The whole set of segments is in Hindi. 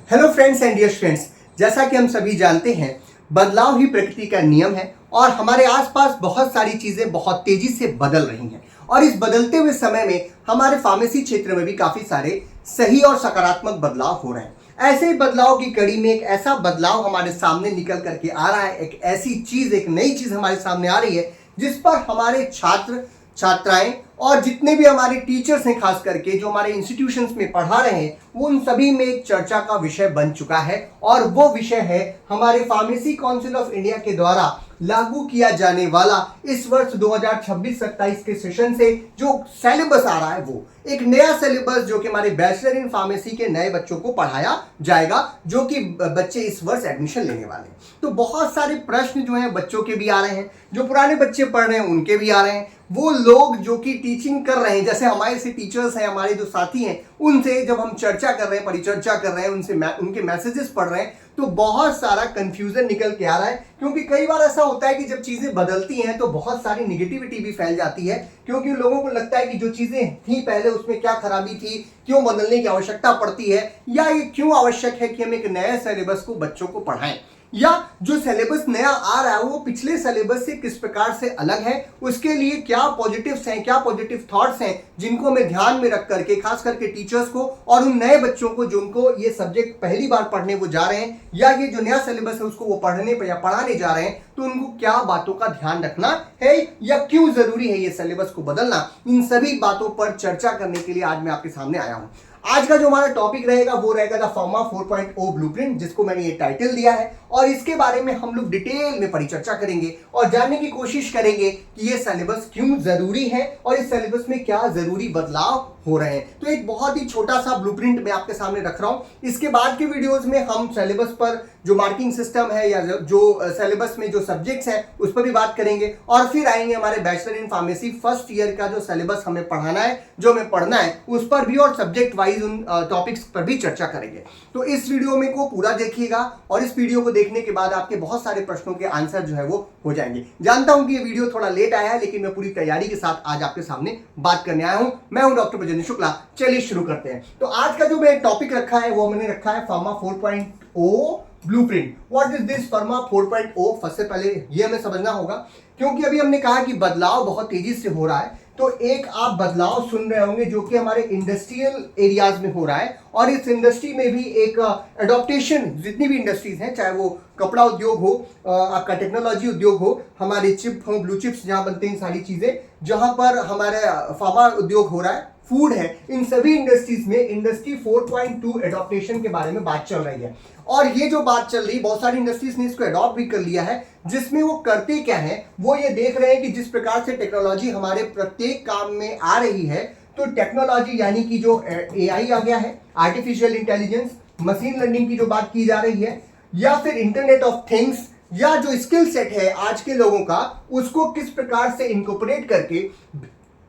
Hello friends and dear friends, जैसा कि हम सभी जानते हैं बदलाव ही प्रकृति का नियम है और हमारे आसपास बहुत सारी चीज़ें बहुत तेज़ी से बदल रही हैं और इस बदलते हुए समय में हमारे फार्मेसी क्षेत्र में भी काफ़ी सारे सही और सकारात्मक बदलाव हो रहे हैं। ऐसे ही बदलाव की कड़ी में एक ऐसा बदलाव हमारे सामने निकल करके आ रहा है, एक ऐसी चीज़, एक नई चीज़ हमारे सामने आ रही है जिस पर हमारे छात्र छात्राएं और जितने भी हमारे टीचर्स हैं, खास करके जो हमारे इंस्टीट्यूशंस में पढ़ा रहे हैं, वो उन सभी में एक चर्चा का विषय बन चुका है और वो विषय है हमारे फार्मेसी काउंसिल ऑफ इंडिया के द्वारा लागू किया जाने वाला इस वर्ष 2026-27 के सेशन से जो सिलेबस आ रहा है, वो एक नया सिलेबस जो कि हमारे बैचलर इन फार्मेसी के नए बच्चों को पढ़ाया जाएगा, जो कि बच्चे इस वर्ष एडमिशन लेने वाले हैं। तो बहुत सारे प्रश्न जो हैं बच्चों के भी आ रहे हैं, जो पुराने बच्चे पढ़ रहे हैं उनके भी आ रहे हैं, वो लोग जो कि टीचिंग कर रहे हैं, जैसे हमारे से टीचर्स हैं, हमारे जो साथी हैं, उनसे जब हम चर्चा कर रहे हैं, परिचर्चा कर रहे हैं, उनसे उनके मैसेजेस पढ़ रहे हैं, तो बहुत सारा कंफ्यूजन निकल के आ रहा है। क्योंकि कई बार ऐसा होता है कि जब चीज़ें बदलती हैं तो बहुत सारी निगेटिविटी भी फैल जाती है, क्योंकि लोगों को लगता है कि जो चीज़ें थी पहले उसमें क्या खराबी थी, क्यों बदलने की आवश्यकता पड़ती है, या ये क्यों आवश्यक है कि हम एक नए सिलेबस को बच्चों को पढ़ाएं, या जो सिलेबस नया आ रहा है वो पिछले सिलेबस से किस प्रकार से अलग है, उसके लिए क्या पॉजिटिव्स हैं, क्या पॉजिटिव थॉट्स हैं जिनको हमें ध्यान में रख करके, खास करके टीचर्स को और उन नए बच्चों को जिनको ये सब्जेक्ट पहली बार पढ़ने वो जा रहे हैं, या ये जो नया सिलेबस है उसको वो पढ़ने या पढ़ाने जा रहे हैं, तो उनको क्या बातों का ध्यान रखना है या क्यों जरूरी है ये सिलेबस को बदलना। इन सभी बातों पर चर्चा करने के लिए आज मैं आपके सामने आया हूं। आज का जो हमारा टॉपिक रहेगा वो रहेगा द फार्मा 4.0 ब्लूप्रिंट, जिसको मैंने ये टाइटल दिया है, और इसके बारे में हम लोग डिटेल में परिचर्चा करेंगे और जानने की कोशिश करेंगे कि ये सिलेबस क्यों जरूरी है और इस सिलेबस में क्या जरूरी बदलाव हो रहे हैं। तो एक बहुत ही छोटा सा ब्लूप्रिंट मैं आपके सामने रख रहा हूं। इसके बाद के वीडियोस में हम सिलेबस पर जो मार्किंग सिस्टम है या जो सिलेबस में जो सब्जेक्ट्स हैं उस पर भी बात करेंगे, और फिर आएंगे हमारे bachelor in pharmacy first year का जो सिलेबस हमें पढ़ाना है, जो हमें पढ़ना है, उस पर भी और सब्जेक्ट वाइज उन टॉपिक्स पर भी चर्चा करेंगे। तो इस वीडियो में को पूरा देखिएगा और इस वीडियो को देखने के बाद आपके बहुत सारे प्रश्नों के आंसर जो है वो हो जाएंगे। जानता हूं कि ये वीडियो थोड़ा लेट आया है, लेकिन मैं पूरी तैयारी के साथ आज आपके सामने बात करने आया हूं। मैं हूं डॉक्टर प्रजन शुक्ला। चलिए शुरू करते हैं। तो आज का जो मैं टॉपिक रखा है वो मैंने रखा है pharma 4.0 blueprint. What is this pharma 4.0? सबसे पहले ये हमें समझना होगा, क्योंकि अभी हमने कहा कि बदलाव बहुत तेजी से हो रहा है। तो एक आप बदलाव सुन रहे होंगे जो कि हमारे इंडस्ट्रियल एरियाज में हो रहा है, और इस इंडस्ट्री में भी एक एडॉप्टेशन, जितनी भी इंडस्ट्रीज हैं, चाहे वो कपड़ा उद्योग हो, आपका टेक्नोलॉजी उद्योग हो, हमारे चिप हो, ब्लू चिप्स जहां बनते हैं, सारी चीजें जहां पर हमारे फार्मा उद्योग हो रहा है, फूड है, इन सभी इंडस्ट्रीज में इंडस्ट्री 4.2 एडॉप्टेशन के बारे में बात चल रही है। और ये जो बात चल रही, बहुत सारी इंडस्ट्रीज ने इसको अडॉप्ट भी कर लिया है, जिसमें वो करते क्या है, वो ये देख रहे हैं कि जिस प्रकार से टेक्नोलॉजी हमारे प्रत्येक काम में आ रही है, तो टेक्नोलॉजी यानी कि जो एआई आ गया है, आर्टिफिशियल इंटेलिजेंस, मशीन लर्निंग की जो बात की जा रही है, या फिर इंटरनेट ऑफ थिंग्स, या जो स्किल सेट है आज के लोगों का, उसको किस प्रकार से इनकॉर्पोरेट करके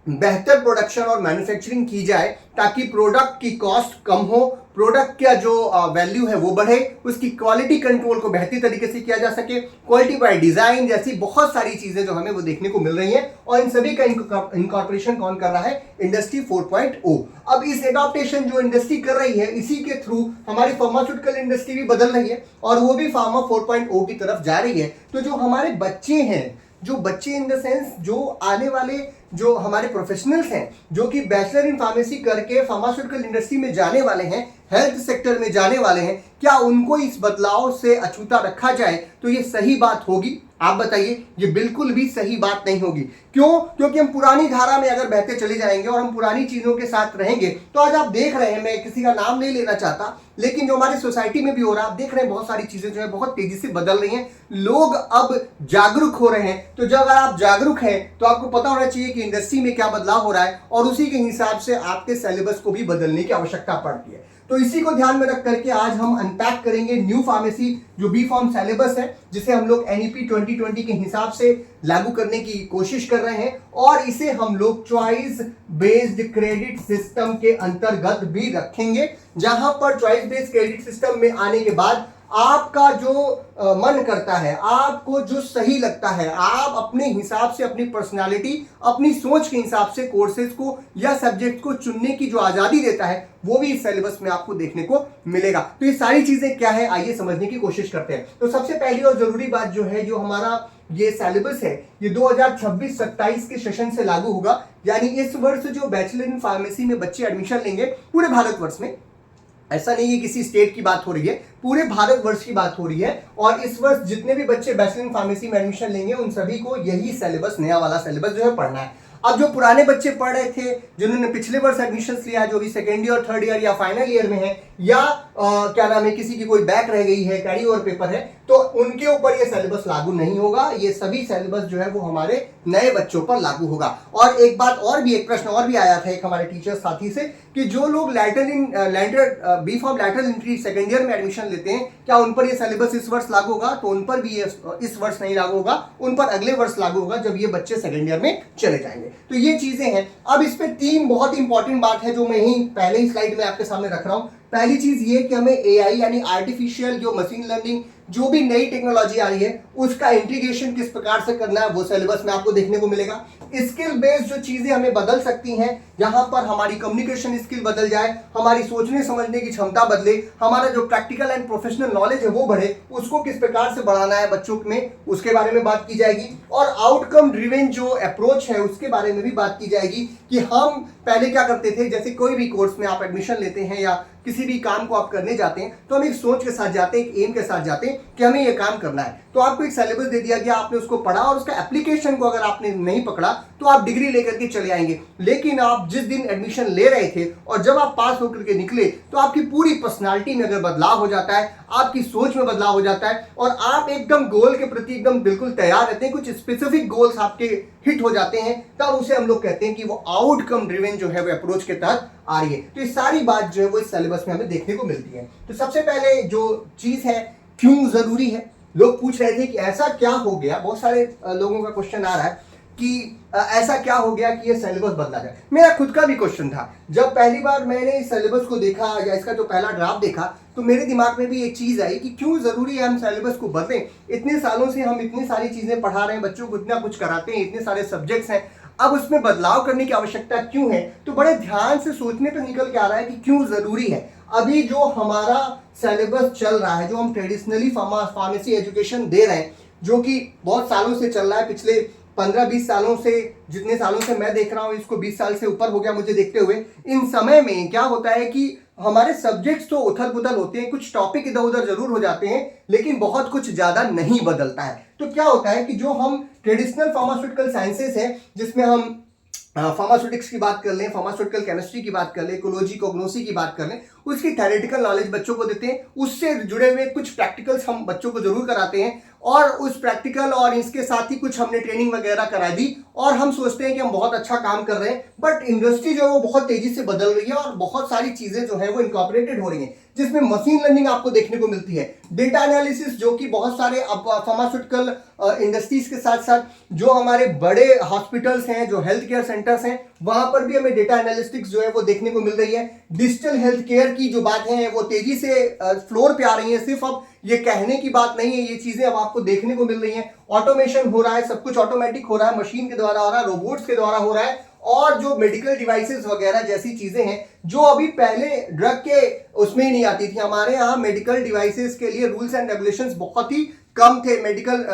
बेहतर प्रोडक्शन और मैन्युफैक्चरिंग की जाए, ताकि प्रोडक्ट की कॉस्ट कम हो, प्रोडक्ट का जो वैल्यू है वो बढ़े, उसकी क्वालिटी कंट्रोल को बेहतर तरीके से किया जा सके, क्वालिटी बाय डिजाइन जैसी बहुत सारी चीजें जो हमें वो देखने को मिल रही हैं, और इन सभी का इनकॉर्पोरेशन कौन कर रहा है? इंडस्ट्री 4.0। अब इस एडॉप्टेशन जो इंडस्ट्री कर रही है, इसी के थ्रू हमारी फार्मास्यूटिकल इंडस्ट्री भी बदल रही है और वो भी फार्मा 4.0 की तरफ जा रही है। तो जो हमारे बच्चे हैं, जो बच्चे इन द सेंस जो आने वाले जो हमारे प्रोफेशनल्स हैं, जो कि बैचलर इन फार्मेसी करके फार्मास्यूटिकल इंडस्ट्री में जाने वाले हैं, हेल्थ सेक्टर में जाने वाले हैं, क्या उनको इस बदलाव से अछूता रखा जाए तो ये सही बात होगी? आप बताइए। ये बिल्कुल भी सही बात नहीं होगी। क्यों? क्योंकि हम पुरानी धारा में अगर बहते चले जाएंगे और हम पुरानी चीजों के साथ रहेंगे, तो आज आप देख रहे हैं, मैं किसी का नाम नहीं लेना चाहता, लेकिन जो हमारी सोसाइटी में भी हो रहा है, आप देख रहे हैं बहुत सारी चीजें जो है बहुत तेजी से बदल रही हैं। लोग अब जागरूक हो रहे हैं। तो जब अगर आप जागरूक हैं तो आपको पता होना चाहिए कि इंडस्ट्री में क्या बदलाव हो रहा है, और उसी के हिसाब से आपके सिलेबस को भी बदलने की आवश्यकता पड़ती है। तो इसी को ध्यान में रख करके आज हम अनपैक करेंगे न्यू फार्मेसी जो बी फॉर्म सिलेबस है, जिसे हम लोग एनईपी 2020 के हिसाब से लागू करने की कोशिश कर रहे हैं, और इसे हम लोग चॉइस बेस्ड क्रेडिट सिस्टम के अंतर्गत भी रखेंगे, जहां पर चॉइस बेस्ड क्रेडिट सिस्टम में आने के बाद आपका जो मन करता है, आपको जो सही लगता है, आप अपने हिसाब से अपनी पर्सनालिटी, अपनी सोच के हिसाब से कोर्सेज को या सब्जेक्ट को चुनने की जो आज़ादी देता है, वो भी इस सिलेबस में आपको देखने को मिलेगा। तो ये सारी चीज़ें क्या है, आइए समझने की कोशिश करते हैं। तो सबसे पहली और ज़रूरी बात जो है, जो हमारा ये सिलेबस है, ये 2026-27 के सेशन से लागू होगा। यानी इस वर्ष जो बैचलर इन फार्मेसी में बच्चे एडमिशन लेंगे पूरे भारतवर्ष में, ऐसा नहीं है किसी स्टेट की बात हो रही है, पूरे भारतवर्ष की बात हो रही है। और इस वर्ष जितने भी बच्चे बैचलर इन फार्मेसी में एडमिशन लेंगे उन सभी को यही सिलेबस, नया वाला सिलेबस जो है पढ़ना है। अब जो पुराने बच्चे पढ़ रहे थे, जिन्होंने पिछले वर्ष एडमिशन लिया, जो भी सेकेंड ईयर, थर्ड ईयर या फाइनल ईयर में है, या क्या नाम है, किसी की कोई बैक रह गई है, कैरी ओवर पेपर है, तो उनके ऊपर ये सिलेबस लागू नहीं होगा। ये सभी सिलेबस जो है वो हमारे नए बच्चों पर लागू होगा। और एक बात और भी, एक प्रश्न और भी आया था एक हमारे टीचर साथी से, कि जो लोग B pharm lateral entry second year में एडमिशन लेते हैं, क्या उन पर ये सिलेबस इस वर्ष लागू होगा? तो उन पर भी ये इस वर्ष नहीं लागू होगा, उन पर अगले वर्ष लागू होगा, जब ये बच्चे सेकेंड ईयर में चले जाएंगे। तो ये चीजें हैं। अब इस पे 3 बहुत ही इंपॉर्टेंट बात है, जो मैं ही पहले ही स्लाइड में आपके सामने रख रहा हूं। पहली चीज ये कि हमें एआई यानी आर्टिफिशियल जो मशीन लर्निंग, जो भी नई टेक्नोलॉजी आ रही है, उसका इंटीग्रेशन किस प्रकार से करना है, वो सिलेबस में आपको देखने को मिलेगा। स्किल बेस्ड जो चीजें हमें बदल सकती हैं, जहां पर हमारी कम्युनिकेशन स्किल बदल जाए, हमारी सोचने समझने की क्षमता बदले, हमारा जो प्रैक्टिकल एंड प्रोफेशनल नॉलेज है वो बढ़े, उसको किस प्रकार से बढ़ाना है बच्चों में, उसके बारे में बात की जाएगी। और आउटकम ड्रिवन जो अप्रोच है उसके बारे में भी बात की जाएगी, कि हम पहले क्या करते थे। जैसे कोई भी कोर्स में आप एडमिशन लेते हैं या किसी भी काम को आप करने जाते हैं, तो हम एक सोच के साथ जाते हैं, एक एम के साथ जाते हैं कि हमें ये काम करना है। तो आपको एक सिलेबस दे दिया गया, आपने उसको पढ़ा, और उसका एप्लीकेशन को अगर आपने नहीं पकड़ा तो आप डिग्री लेकर के चले आएंगे। लेकिन आप जिस दिन एडमिशन ले रहे थे और जब आप पास होकर के निकले, तो आपकी पूरी पर्सनालिटी में अगर बदलाव हो जाता है, आपकी सोच में बदलाव हो जाता है, और आप एकदम गोल के प्रति एकदम बिल्कुल तैयार रहते हैं, कुछ स्पेसिफिक गोल्स आपके हिट हो जाते हैं, तब उसे हम लोग कहते हैं कि वो आउटकम ड्रिवन जो है वो अप्रोच के तहत आ रही है। तो ये सारी बात जो है वो इस सिलेबस में हमें देखने को मिलती है। तो सबसे पहले जो चीज है, क्यों जरूरी है। लोग पूछ रहे थे कि ऐसा क्या हो गया, बहुत सारे लोगों का क्वेश्चन आ रहा है कि ऐसा क्या हो गया कि ये सिलेबस बदला जाए। मेरा खुद का भी क्वेश्चन था, जब पहली बार मैंने इस सिलेबस को देखा या इसका जो पहला ड्राफ्ट देखा, तो मेरे दिमाग में भी एक चीज आई कि क्यों जरूरी है हम सिलेबस को बदलें। इतने सालों से हम इतनी सारी चीजें पढ़ा रहे हैं, बच्चों को इतना कुछ कराते हैं, इतने सारे सब्जेक्ट्स हैं, अब उसमें बदलाव करने की आवश्यकता क्यों है। तो बड़े ध्यान से सोचने पर निकल के आ रहा है कि क्यों जरूरी है। अभी जो हमारा सिलेबस चल रहा है, जो हम ट्रेडिशनली फार्मेसी एजुकेशन दे रहे हैं, जो कि बहुत सालों से चल रहा है, पिछले 15-20 सालों से, जितने सालों से मैं देख रहा हूँ, इसको 20 साल से ऊपर हो गया मुझे देखते हुए। इन समय में क्या होता है कि हमारे सब्जेक्ट्स तो उथल पुथल होते हैं, कुछ टॉपिक इधर उधर जरूर हो जाते हैं, लेकिन बहुत कुछ ज्यादा नहीं बदलता है। तो क्या होता है कि जो हम ट्रेडिशनल फार्मास्यूटिकल साइंसेस हैं, जिसमें हम फार्मास्यूटिक्स की बात कर लें, फार्मास्यूटिकल केमिस्ट्री की बात कर लें, इकोलॉजी कोग्नोसी की बात कर लें, उसकी थ्योरेटिकल नॉलेज बच्चों को देते हैं, उससे जुड़े हुए कुछ प्रैक्टिकल्स हम बच्चों को जरूर कराते हैं, और उस प्रैक्टिकल और इसके साथ ही कुछ हमने ट्रेनिंग वगैरह करा दी, और हम सोचते हैं कि हम बहुत अच्छा काम कर रहे हैं। बट इंडस्ट्री जो है वो बहुत तेजी से बदल रही है, और बहुत सारी चीजें जो है वो इनकॉर्पोरेटेड हो रही हैं, जिसमें मशीन लर्निंग आपको देखने को मिलती है, डेटा एनालिसिस, जो कि बहुत सारे अब फार्मास्यूटिकल इंडस्ट्रीज के साथ साथ जो हमारे बड़े हॉस्पिटल्स हैं, जो हेल्थ केयर सेंटर्स हैं, वहां पर भी हमें डेटा एनालिटिक्स जो है वो देखने को मिल रही है। डिजिटल हेल्थ केयर की जो बात है वो तेजी से फ्लोर पे आ रही है। सिर्फ अब ये कहने की बात नहीं है, ये चीजें अब आपको देखने को मिल रही हैं। ऑटोमेशन हो रहा है, सब कुछ ऑटोमेटिक हो रहा है, मशीन के द्वारा हो रहा है, रोबोट्स के द्वारा हो रहा है। और जो मेडिकल डिवाइसेस वगैरह जैसी चीजें हैं, जो अभी पहले ड्रग के उसमें ही नहीं आती थी, हमारे यहाँ मेडिकल डिवाइसेस के लिए रूल्स एंड रेगुलेशंस बहुत ही कम थे। मेडिकल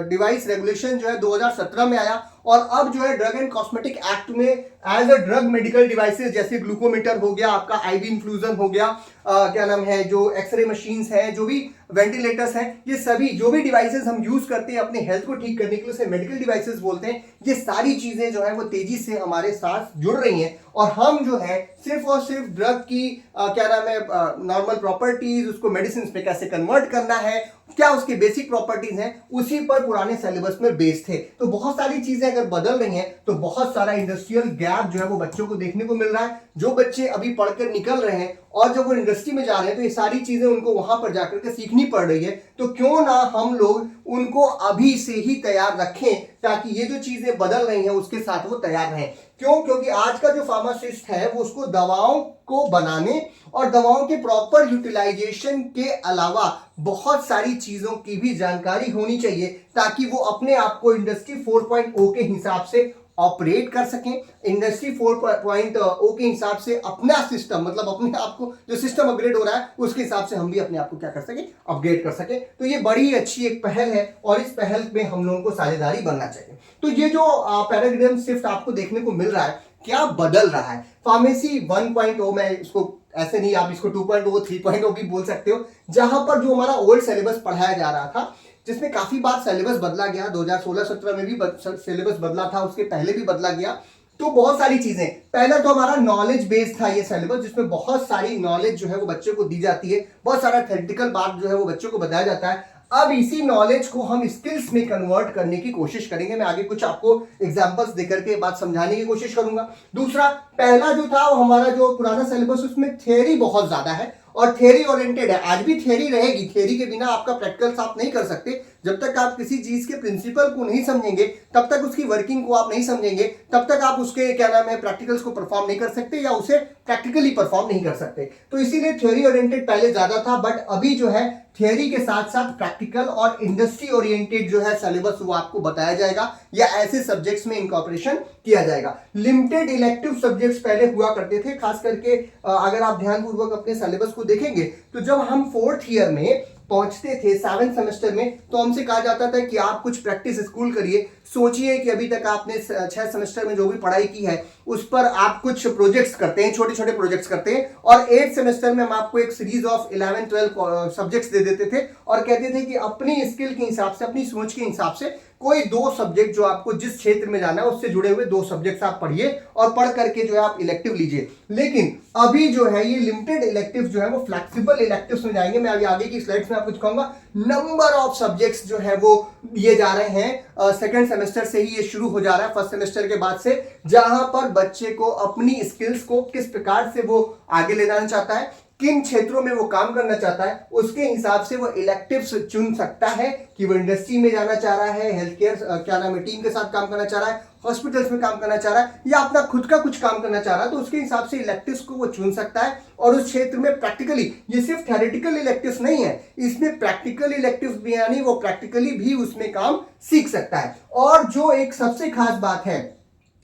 डिवाइस रेगुलेशन जो है 2017 में आया, और अब जो है ड्रग एंड कॉस्मेटिक एक्ट में as a drug medical devices, जैसे ग्लूकोमीटर हो गया, आपका आईवी इन्फ्लूजन हो गया, क्या नाम है, जो एक्सरे मशीन्स हैं, जो भी वेंटिलेटर्स हैं, ये सभी जो भी डिवाइसेस हम यूज करते हैं अपने हेल्थ को ठीक करने के लिए, उसे मेडिकल डिवाइसेस बोलते हैं। ये सारी चीजें जो है वो तेजी से हमारे साथ जुड़ रही हैं, और हम जो है सिर्फ और सिर्फ ड्रग की क्या नाम है, नॉर्मल प्रॉपर्टीज, उसको मेडिसिन पे कैसे कन्वर्ट करना है, क्या उसकी बेसिक प्रॉपर्टीज हैं, उसी पर पुराने सिलेबस में बेस्ड थे। तो बहुत सारी चीजें अगर बदल रही हैं, तो बहुत सारा इंडस्ट्रियल गैप जो है वो बच्चों को देखने को मिल रहा है। जो बच्चे अभी पढ़कर निकल रहे हैं और जब वो इंडस्ट्री में जा रहे हैं तो ये सारी चीजें उनको वहां पर जाकर के सीखनी पड़ रही है, तो क्यों ना हम लोग उनको अभी से ही तैयार रखें ताकि ये जो चीजें बदल रही हैं उसके साथ वो तैयार रहें। क्यों? क्योंकि आज का जो फार्मासिस्ट है वो उसको दवाओं को बनाने और दवाओं के प्रॉपर यूटिलाइजेशन के अलावा बहुत सारी चीजों की भी जानकारी होनी चाहिए ताकि वो अपने आप को इंडस्ट्री 4.0 के हिसाब से ऑपरेट कर सकें, इंडस्ट्री 4.0 के हिसाब से अपना सिस्टम, मतलब अपने आप को जो सिस्टम अपग्रेड हो रहा है उसके हिसाब से हम भी अपने आप को क्या कर सकें, अपग्रेड कर सकें। तो ये बड़ी अच्छी एक पहल है और इस पहल में हम लोगों को साझेदारी बनना चाहिए। तो ये जो पैराडिग्म शिफ्ट आपको देखने को मिल रहा है, क्या बदल रहा है फार्मेसी 1.0 में, इसको ऐसे नहीं, आप इसको 2.0 3.0 भी बोल सकते हो, जहां पर जो हमारा ओल्ड सिलेबस पढ़ाया जा रहा था, जिसमें काफी बार सिलेबस बदला गया, 2016-17 में भी सिलेबस बदला था, उसके पहले भी बदला गया। तो बहुत सारी चीजें, पहला तो हमारा नॉलेज बेस्ड था ये सिलेबस, जिसमें बहुत सारी नॉलेज जो है वो बच्चे को दी जाती है, बहुत सारा थ्योरेटिकल बात जो है वो बच्चों को बताया जाता है। अब इसी नॉलेज को हम स्किल्स में कन्वर्ट करने की कोशिश करेंगे। मैं आगे कुछ आपको एग्जांपल्स देकर के बात समझाने की कोशिश करूंगा। दूसरा, पहला जो था वो हमारा जो पुराना सिलेबस, उसमें थ्योरी बहुत ज्यादा है और थ्योरी ओरिएंटेड है। आज भी थ्योरी रहेगी, थ्योरी के बिना आपका प्रैक्टिकल्स आप नहीं कर सकते। जब तक आप किसी चीज के प्रिंसिपल को नहीं समझेंगे, तब तक उसकी वर्किंग को आप नहीं समझेंगे, तब तक आप उसके क्या नाम है प्रैक्टिकल्स को परफॉर्म नहीं कर सकते या उसे प्रैक्टिकली परफॉर्म नहीं कर सकते। तो इसीलिए थ्योरी ओरिएंटेड पहले ज्यादा था, बट अभी जो है थ्योरी के साथ साथ प्रैक्टिकल और इंडस्ट्री ओरिएंटेड जो है सिलेबस वो आपको बताया जाएगा या ऐसे सब्जेक्ट्स में इंकॉर्पोरेशन किया जाएगा। लिमिटेड इलेक्टिव सब्जेक्ट्स पहले हुआ करते थे, खास करके अगर आप ध्यानपूर्वक अपने सिलेबस को देखेंगे तो जब हम 4th ईयर में पहुंचते थे 7th सेमेस्टर में, तो हमसे कहा जाता था कि आप कुछ प्रैक्टिस स्कूल करिए। सोचिए कि अभी तक आपने 6 सेमेस्टर में जो भी पढ़ाई की है उस पर आप कुछ प्रोजेक्ट्स करते हैं, छोटे छोटे प्रोजेक्ट्स करते हैं, और 8th सेमेस्टर में हम आपको एक सीरीज ऑफ 11-12 सब्जेक्ट्स दे देते थे और कहते थे कि अपनी स्किल के हिसाब से, अपनी सोच के हिसाब से कोई 2 सब्जेक्ट जो आपको जिस क्षेत्र में जाना है उससे जुड़े हुए 2 सब्जेक्ट्स आप पढ़िए और पढ़ करके जो है आप इलेक्टिव लीजिए। लेकिन अभी जो है ये लिमिटेड इलेक्टिव जो है वो फ्लेक्सिबल इलेक्टिव्स में जाएंगे। मैं अभी आगे की स्लाइड्स में आपको दिखाऊंगा। नंबर ऑफ सब्जेक्ट्स जो है वो दिए जा रहे हैं, सेकंड सेमेस्टर से ही ये शुरू हो जा रहा है, फर्स्ट सेमेस्टर के बाद से, जहां पर बच्चे को अपनी स्किल्स को किस प्रकार से वो आगे ले जाना चाहता है, किन क्षेत्रों में वो काम करना चाहता है, उसके हिसाब से वो इलेक्टिव्स चुन सकता है कि वो इंडस्ट्री में जाना चाह रहा है, हेल्थ केयर क्या नाम है टीम के साथ काम करना चाह रहा है, हॉस्पिटल्स में काम करना चाह रहा है, या अपना खुद का कुछ काम करना चाह रहा है। तो उसके हिसाब से इलेक्टिव्स को वो चुन सकता है और उस क्षेत्र में प्रैक्टिकली, ये सिर्फ थ्योरेटिकल इलेक्टिव्स नहीं है, इसमें प्रैक्टिकल इलेक्टिव्स भी, यानी वो प्रैक्टिकली भी उसमें काम सीख सकता है। और जो एक सबसे खास बात है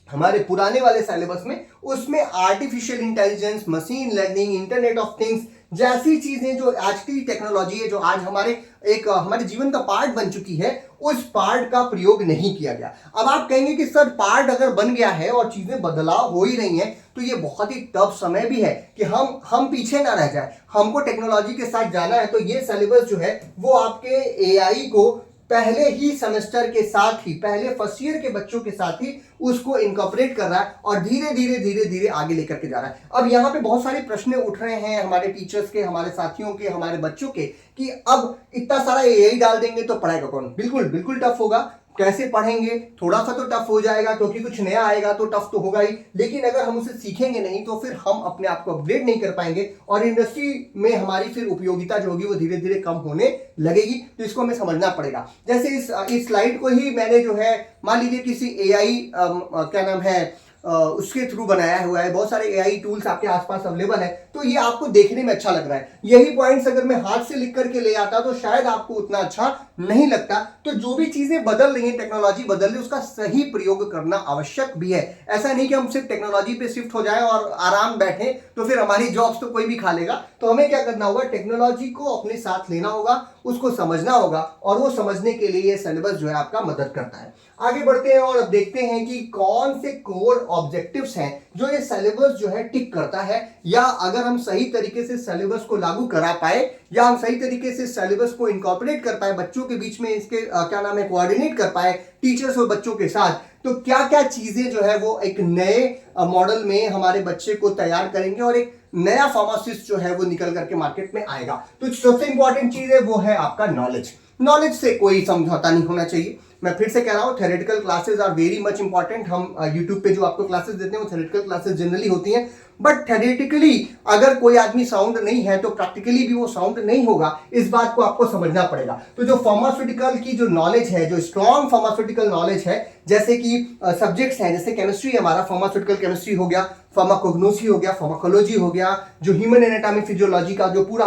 हमारे पुराने वाले सिलेबस में, उसमें artificial intelligence, machine learning, internet of things जैसी चीजें जो आज की टेक्नोलॉजी है, जो आज हमारे जीवन का पार्ट बन चुकी है, उस पार्ट का प्रयोग नहीं किया गया। अब आप कहेंगे कि सर पार्ट अगर बन गया है और चीजें बदलाव हो ही रही हैं, तो ये बहुत ही टफ समय भी है कि हम पीछे ना रह जाए, हमको टेक्नोलॉजी के साथ जाना है। तो ये सिलेबस जो है वो आपके एआई को पहले ही सेमेस्टर के साथ ही, पहले फर्स्ट ईयर के बच्चों के साथ ही उसको इनकॉर्पोरेट कर रहा है और धीरे धीरे आगे लेकर के जा रहा है। अब यहाँ पे बहुत सारे प्रश्न उठ रहे हैं हमारे टीचर्स के, हमारे साथियों के, हमारे बच्चों के, कि अब इतना सारा एआई डाल देंगे तो पढ़ाएगा कौन? बिल्कुल टफ होगा। कैसे पढ़ेंगे? थोड़ा सा तो टफ हो जाएगा क्योंकि कुछ नया आएगा तो टफ तो होगा ही, लेकिन अगर हम उसे सीखेंगे नहीं तो फिर हम अपने आप को अपग्रेड नहीं कर पाएंगे और इंडस्ट्री में हमारी फिर उपयोगिता जो होगी वो धीरे धीरे कम होने लगेगी। तो इसको हमें समझना पड़ेगा। जैसे इस स्लाइड को ही मैंने जो है, मान लीजिए किसी एआई क्या नाम है उसके थ्रू बनाया हुआ है, बहुत सारे एआई टूल्स आपके आसपास अवेलेबल है, तो ये आपको देखने में अच्छा लग रहा है। यही पॉइंट्स अगर मैं हाथ से लिख करके ले आता तो शायद आपको उतना अच्छा नहीं लगता। तो जो भी चीजें बदल रही है, टेक्नोलॉजी बदल रही है, उसका सही प्रयोग करना आवश्यक भी है। ऐसा नहीं कि हम सिर्फ टेक्नोलॉजी पे शिफ्ट हो जाए और आराम बैठे तो फिर हमारी जॉब्स तो कोई भी खा लेगा। तो हमें क्या करना होगा, टेक्नोलॉजी को अपने साथ लेना होगा, उसको समझना होगा, और वो समझने के लिए ये सिलेबस जो है आपका मदद करता है। आगे बढ़ते हैं और अब देखते हैं कि कौन से कोर ऑब्जेक्टिव्स हैं जो ये सिलेबस जो है टिक करता है, या अगर हम सही तरीके से सिलेबस को लागू करा पाए, या हम सही तरीके से सिलेबस को इनकॉर्पोरेट कर पाए, बच्चों के बीच में इसके क्या नाम है कोऑर्डिनेट कर पाए टीचर्स और बच्चों के साथ, तो क्या क्या चीजें जो है वो एक नए मॉडल में हमारे बच्चे को तैयार करेंगे और एक नया फार्मासिस्ट जो है वो निकल करके मार्केट में आएगा। तो सबसे इंपॉर्टेंट चीज है वो है आपका नॉलेज। नॉलेज से कोई समझौता नहीं होना चाहिए। मैं फिर से कह रहा हूँ, theoretical classes are very much important. हम यूट्यूब पे जो आपको क्लासेस देते हैं वो थ्योरेटिकल क्लासेस जनरली होती हैं, बट थ्योरेटिकली अगर कोई आदमी साउंड नहीं है तो प्रैक्टिकली भी वो साउंड नहीं होगा। इस बात को आपको समझना पड़ेगा। तो जो फार्मास्यूटिकल की जो नॉलेज है, जो स्ट्रॉन्ग फार्मास्यूटिकल नॉलेज है, जैसे कि सब्जेक्ट्स हैं, जैसे केमिस्ट्री हमारा फार्मास्यूटिकल केमिस्ट्री हो गया, फार्माकोग्नोसी हो गया, फार्माकोलॉजी हो गया, जो ह्यूमन एनाटॉमी फिजियोलॉजी का जो पूरा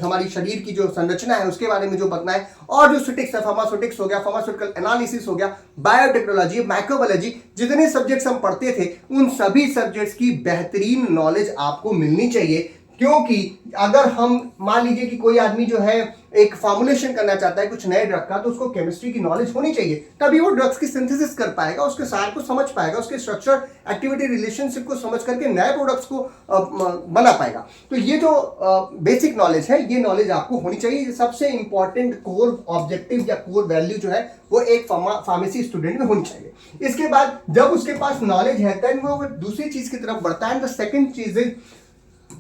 हमारी शरीर की जो संरचना है उसके बारे में जो बताना है, और जो स्टैटिस्टिक्स है, फार्मास्यूटिक्स हो गया, फार्मास्यूटिकल एनालिसिस हो गया, बायोटेक्नोलॉजी, माइक्रोबायोलॉजी, जितने सब्जेक्ट्स हम पढ़ते थे उन सभी सब्जेक्ट्स की बेहतरीन नॉलेज आपको मिलनी चाहिए। क्योंकि अगर हम मान लीजिए कि कोई आदमी जो है एक फॉर्मुलेशन करना चाहता है कुछ नए ड्रग का, तो उसको केमिस्ट्री की नॉलेज होनी चाहिए, तभी वो ड्रग्स की सिंथेसिस कर पाएगा, उसके सार को समझ पाएगा, उसके स्ट्रक्चर एक्टिविटी रिलेशनशिप को समझ करके नए प्रोडक्ट्स को बना पाएगा। तो ये जो बेसिक नॉलेज है, ये नॉलेज आपको होनी चाहिए। सबसे इंपॉर्टेंट कोर ऑब्जेक्टिव या कोर वैल्यू जो है वो एक फार्मेसी स्टूडेंट में होनी चाहिए। इसके बाद जब उसके पास नॉलेज है देन वो दूसरी चीज की तरफ बढ़ता है। द सेकंड चीज इज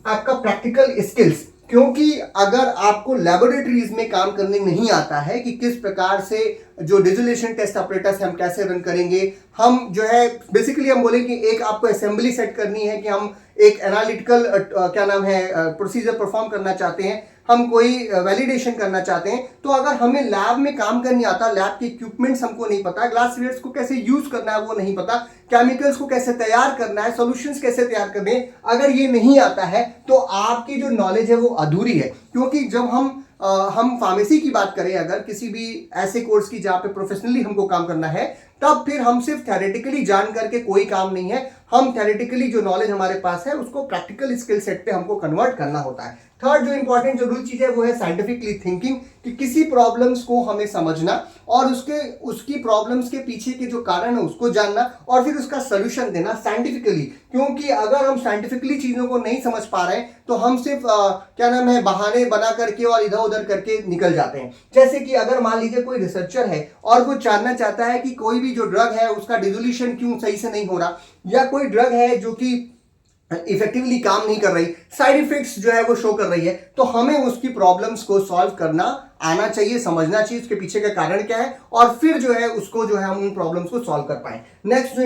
आपका प्रैक्टिकल स्किल्स। क्योंकि अगर आपको लेबोरेटरीज में काम करने नहीं आता है कि किस प्रकार से जो डिसोल्यूशन टेस्ट ऑपरेटर्स हम कैसे रन करेंगे, हम जो है बेसिकली हम बोले कि एक आपको असेंबली सेट करनी है कि हम एक एनालिटिकल क्या नाम है प्रोसीजर परफॉर्म करना चाहते हैं, हम कोई वैलिडेशन करना चाहते हैं, तो अगर हमें लैब में काम करने आता, लैब के इक्विपमेंट्स हमको नहीं पता, ग्लासवेयर्स को कैसे यूज करना है वो नहीं पता, केमिकल्स को कैसे तैयार करना है, सॉल्यूशंस कैसे तैयार करने हैं, अगर ये नहीं आता है तो आपकी जो नॉलेज है वो अधूरी है। क्योंकि जब हम फार्मेसी की बात करें, अगर किसी भी ऐसे कोर्स की जहां पे प्रोफेशनली हमको काम करना है, तब फिर हम सिर्फ थ्योरेटिकली जान करके कोई काम नहीं है। हम थ्योरेटिकली जो नॉलेज हमारे पास है उसको प्रैक्टिकल स्किल सेट पे हमको कन्वर्ट करना होता है। थर्ड जो इंपॉर्टेंट जरूरी चीज है वो है साइंटिफिकली थिंकिंग, कि किसी प्रॉब्लम्स को हमें समझना और उसकी प्रॉब्लम्स के पीछे के जो कारण है उसको जानना और फिर उसका सोल्यूशन देना साइंटिफिकली। क्योंकि अगर हम साइंटिफिकली चीजों को नहीं समझ पा रहे हैं तो हम सिर्फ क्या नाम है बहाने बना करके और इधर उधर करके निकल जाते हैं। जैसे कि अगर मान लीजिए कोई रिसर्चर है और वो जानना चाहता है कि कोई भी जो ड्रग है उसका डिसोल्यूशन क्यों सही से नहीं हो रहा, या कोई ड्रग है जो कि इफेक्टिवली काम नहीं कर रही, साइड इफेक्ट्स जो है वो शो कर रही है, तो हमें उसकी प्रॉब्लम्स को सॉल्व करना आना चाहिए, समझना चाहिए उसके पीछे का कारण क्या है, और फिर जो है उसको जो है हम उन प्रॉब्लम्स को सॉल्व कर पाए। नेक्स्ट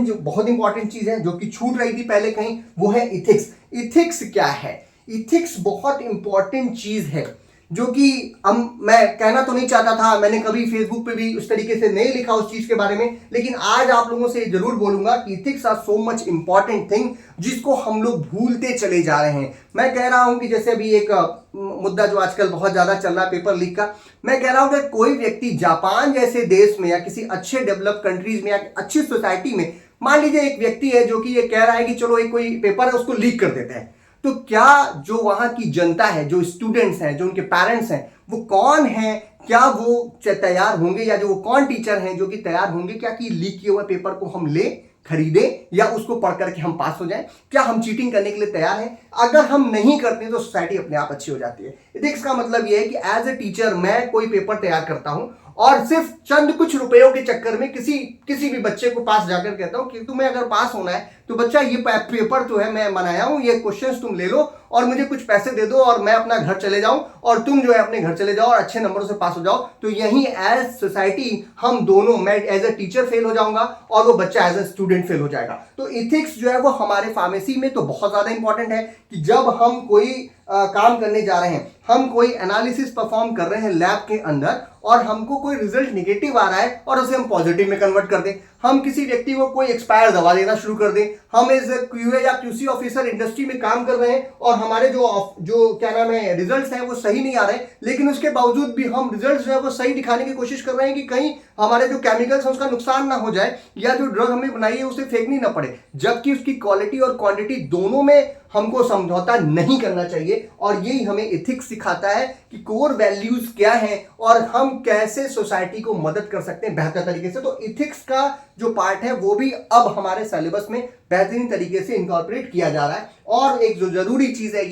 जो बहुत इंपॉर्टेंट चीज है जो कि छूट रही थी पहले कहीं, वो है इथिक्स। इथिक्स क्या है? इथिक्स बहुत इंपॉर्टेंट चीज है जो कि मैं कहना तो नहीं चाहता था, मैंने कभी फेसबुक पे भी उस तरीके से नहीं लिखा उस चीज के बारे में, लेकिन आज आप लोगों से जरूर बोलूंगा कि ethics are so much important thing जिसको हम लोग भूलते चले जा रहे हैं। मैं कह रहा हूं कि जैसे अभी एक मुद्दा जो आजकल बहुत ज्यादा चल रहा है पेपर लीक का, मैं कह रहा हूं कि कोई व्यक्ति जापान जैसे देश में या किसी अच्छे डेवलप कंट्रीज में या अच्छी सोसाइटी में, मान लीजिए एक व्यक्ति है जो कि ये कह रहा है कि चलो एक कोई पेपर है उसको लीक कर देते हैं, तो क्या जो वहां की जनता है, जो स्टूडेंट्स हैं, जो उनके पेरेंट्स हैं, वो कौन है, क्या वो तैयार होंगे, या जो वो कौन टीचर हैं जो कि तैयार होंगे क्या कि लीक किए हुए पेपर को हम ले खरीदे या उसको पढ़ करके हम पास हो जाएं? क्या हम चीटिंग करने के लिए तैयार हैं? अगर हम नहीं करते तो सोसाइटी अपने आप अच्छी हो जाती है। इथिक्स का मतलब यह है कि एज ए टीचर मैं कोई पेपर तैयार करता हूं और सिर्फ चंद कुछ रुपयों के चक्कर में किसी भी बच्चे को पास जाकर कहता हूं कि तुम्हें अगर पास होना है तो बच्चा ये पेपर जो है मैं बनाया हूं, ये क्वेश्चंस तुम ले लो और मुझे कुछ पैसे दे दो और मैं अपना घर चले जाऊं और तुम जो है अपने घर चले जाओ और अच्छे नंबरों से पास हो जाओ। तो यही एज सोसाइटी हम दोनों, मैं एज ए टीचर फेल हो जाऊंगा और वो बच्चा एज ए स्टूडेंट फेल हो जाएगा। तो इथिक्स जो है वो हमारे फार्मेसी में तो बहुत ज्यादा इंपॉर्टेंट है कि जब हम कोई काम करने जा रहे हैं, हम कोई एनालिसिस परफॉर्म कर रहे हैं लैब के अंदर और हमको कोई रिजल्ट नेगेटिव आ रहा है और उसे हम पॉजिटिव में कन्वर्ट कर दें, हम किसी व्यक्ति को कोई एक्सपायर दवा देना शुरू कर दें, हम एज ए क्यूए या क्यूसी ऑफिसर इंडस्ट्री में काम कर रहे हैं और हमारे जो क्या नाम है रिजल्ट्स हैं वो सही नहीं आ रहे, लेकिन उसके बावजूद भी हम रिजल्ट्स जो है वो सही दिखाने की कोशिश कर रहे हैं कि कहीं हमारे जो केमिकल्स हैं उसका नुकसान ना हो जाए या जो ड्रग हमने बनाई है उसे फेंकनी ना पड़े, जबकि उसकी क्वालिटी और क्वांटिटी दोनों में हमको समझौता नहीं करना चाहिए। और यही हमें इथिक्स सिखाता है कि कोर वैल्यूज क्या हैं और हम कैसे सोसाइटी को मदद कर सकते हैं बेहतर तरीके से। तो इथिक्स का जो पार्ट है वो भी अब हमारे सिलेबस में बेहतरीन तरीके से इनकॉर्पोरेट किया जा रहा है। और एक जो जरूरी चीज है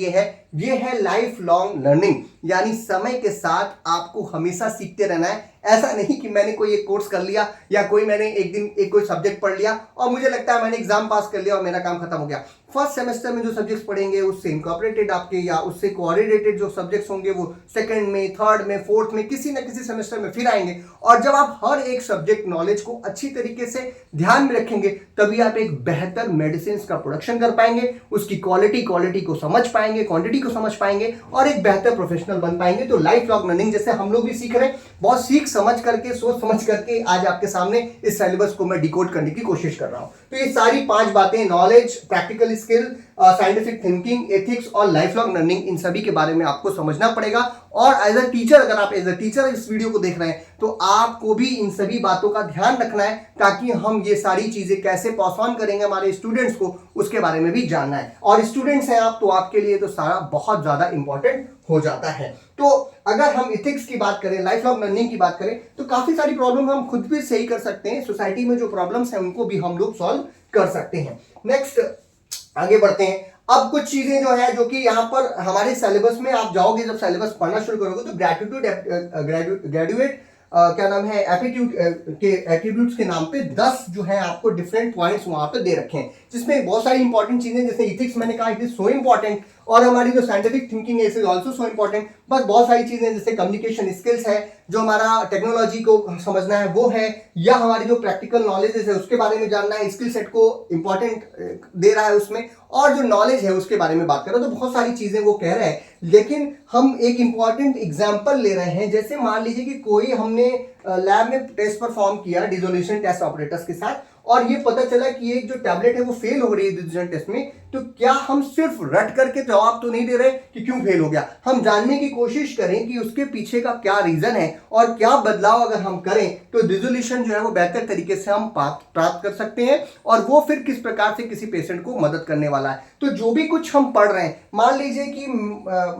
ये है लाइफ लॉन्ग लर्निंग, यानी समय के साथ आपको हमेशा सीखते रहना है। ऐसा नहीं कि मैंने कोई एक कोर्स कर लिया या मैंने एक दिन कोई सब्जेक्ट पढ़ लिया और मुझे लगता है मैंने एग्जाम पास कर लिया और मेरा काम खत्म हो गया। फर्स्ट सेमेस्टर में जो सब्जेक्ट्स पढ़ेंगे उससे इनकॉर्पोरेटेड आपके या उससे कोऑर्डिनेटेड जो सब्जेक्ट्स होंगे वो सेकंड में, थर्ड में, फोर्थ में, किसी न किसी सेमेस्टर में फिर आएंगे। और जब आप हर एक सब्जेक्ट नॉलेज को अच्छी तरीके से ध्यान में रखेंगे तभी आप एक बेहतर मेडिसिन का प्रोडक्शन कर पाएंगे, उसकी क्वालिटी को समझ पाएंगे, क्वांटिटी को समझ पाएंगे और एक बेहतर प्रोफेशनल बन पाएंगे। तो लाइफ लॉन्ग लर्निंग जैसे हम लोग भी सीख रहे हैं, बहुत सीख समझ करके, सोच समझ करके आज आपके सामने इस सिलेबस को मैं डिकोड करने की कोशिश कर रहा हूं। तो ये सारी 5 बातें, knowledge, practical skill, scientific thinking, ethics और लाइफ लॉन्ग लर्निंग, इन सभी के बारे में आपको समझना पड़ेगा। और एज अ टीचर, अगर आप एज अ टीचर इस वीडियो को देख रहे हैं तो आपको भी इन सभी बातों का ध्यान रखना है, ताकि हम ये सारी चीजें कैसे पास ऑन करेंगे हमारे स्टूडेंट्स को, उसके बारे में भी जानना है। और स्टूडेंट्स हैं आप, तो आपके लिए तो सारा बहुत ज्यादा इंपॉर्टेंट हो जाता है। तो अगर हम इथिक्स की बात करें, लाइफ लॉन्ग लर्निंग की बात करें, तो काफी सारी प्रॉब्लम हम खुद भी सही कर सकते हैं। सोसाइटी में जो प्रॉब्लम्स हैं उनको भी हम लोग सॉल्व कर सकते हैं। नेक्स्ट आगे बढ़ते हैं। अब कुछ चीजें जो है, जो कि यहाँ पर हमारे सिलेबस में आप जाओगे, जब सिलेबस पढ़ना शुरू करोगे तो ग्रेजुएट क्या नाम है, एप्टीट्यूड के एट्रीब्यूट्स के नाम पे 10 जो है आपको डिफरेंट पॉइंट्स वहां पे दे रखे हैं, जिसमें बहुत सारी इंपॉर्टेंट चीजें, जैसे इथिक्स मैंने कहा इट इज सो इंपॉर्टेंट, और हमारी जो साइंटिफिक थिंकिंग है it is also so important. बस बहुत सारी चीजें जैसे कम्युनिकेशन स्किल्स है, जो हमारा टेक्नोलॉजी को समझना है वो है, या हमारी जो प्रैक्टिकल नॉलेज है उसके बारे में जानना है, स्किल सेट को इंपॉर्टेंट दे रहा है उसमें, और जो नॉलेज है उसके बारे में बात कर रहे हैं। तो बहुत सारी चीजें वो कह रहे हैं, लेकिन हम एक इंपॉर्टेंट एग्जाम्पल ले रहे हैं। जैसे मान लीजिए कि कोई हमने लैब में टेस्ट परफॉर्म किया डिसोल्यूशन टेस्ट ऑपरेटर्स के साथ, और ये पता चला कि एक जो टैबलेट है वो फेल हो रही है डिसोल्यूशन टेस्ट में, तो क्या हम सिर्फ रट करके जवाब तो नहीं दे रहे कि क्यों फेल हो गया। हम जानने की कोशिश करें कि उसके पीछे का क्या रीजन है, और क्या बदलाव अगर हम करें तो डिसोल्यूशन जो है वो बेहतर तरीके से हम प्राप्त कर सकते हैं, और वो फिर किस प्रकार से किसी पेशेंट को मदद करने वाला है। तो जो भी कुछ हम पढ़ रहे हैं, मान लीजिए कि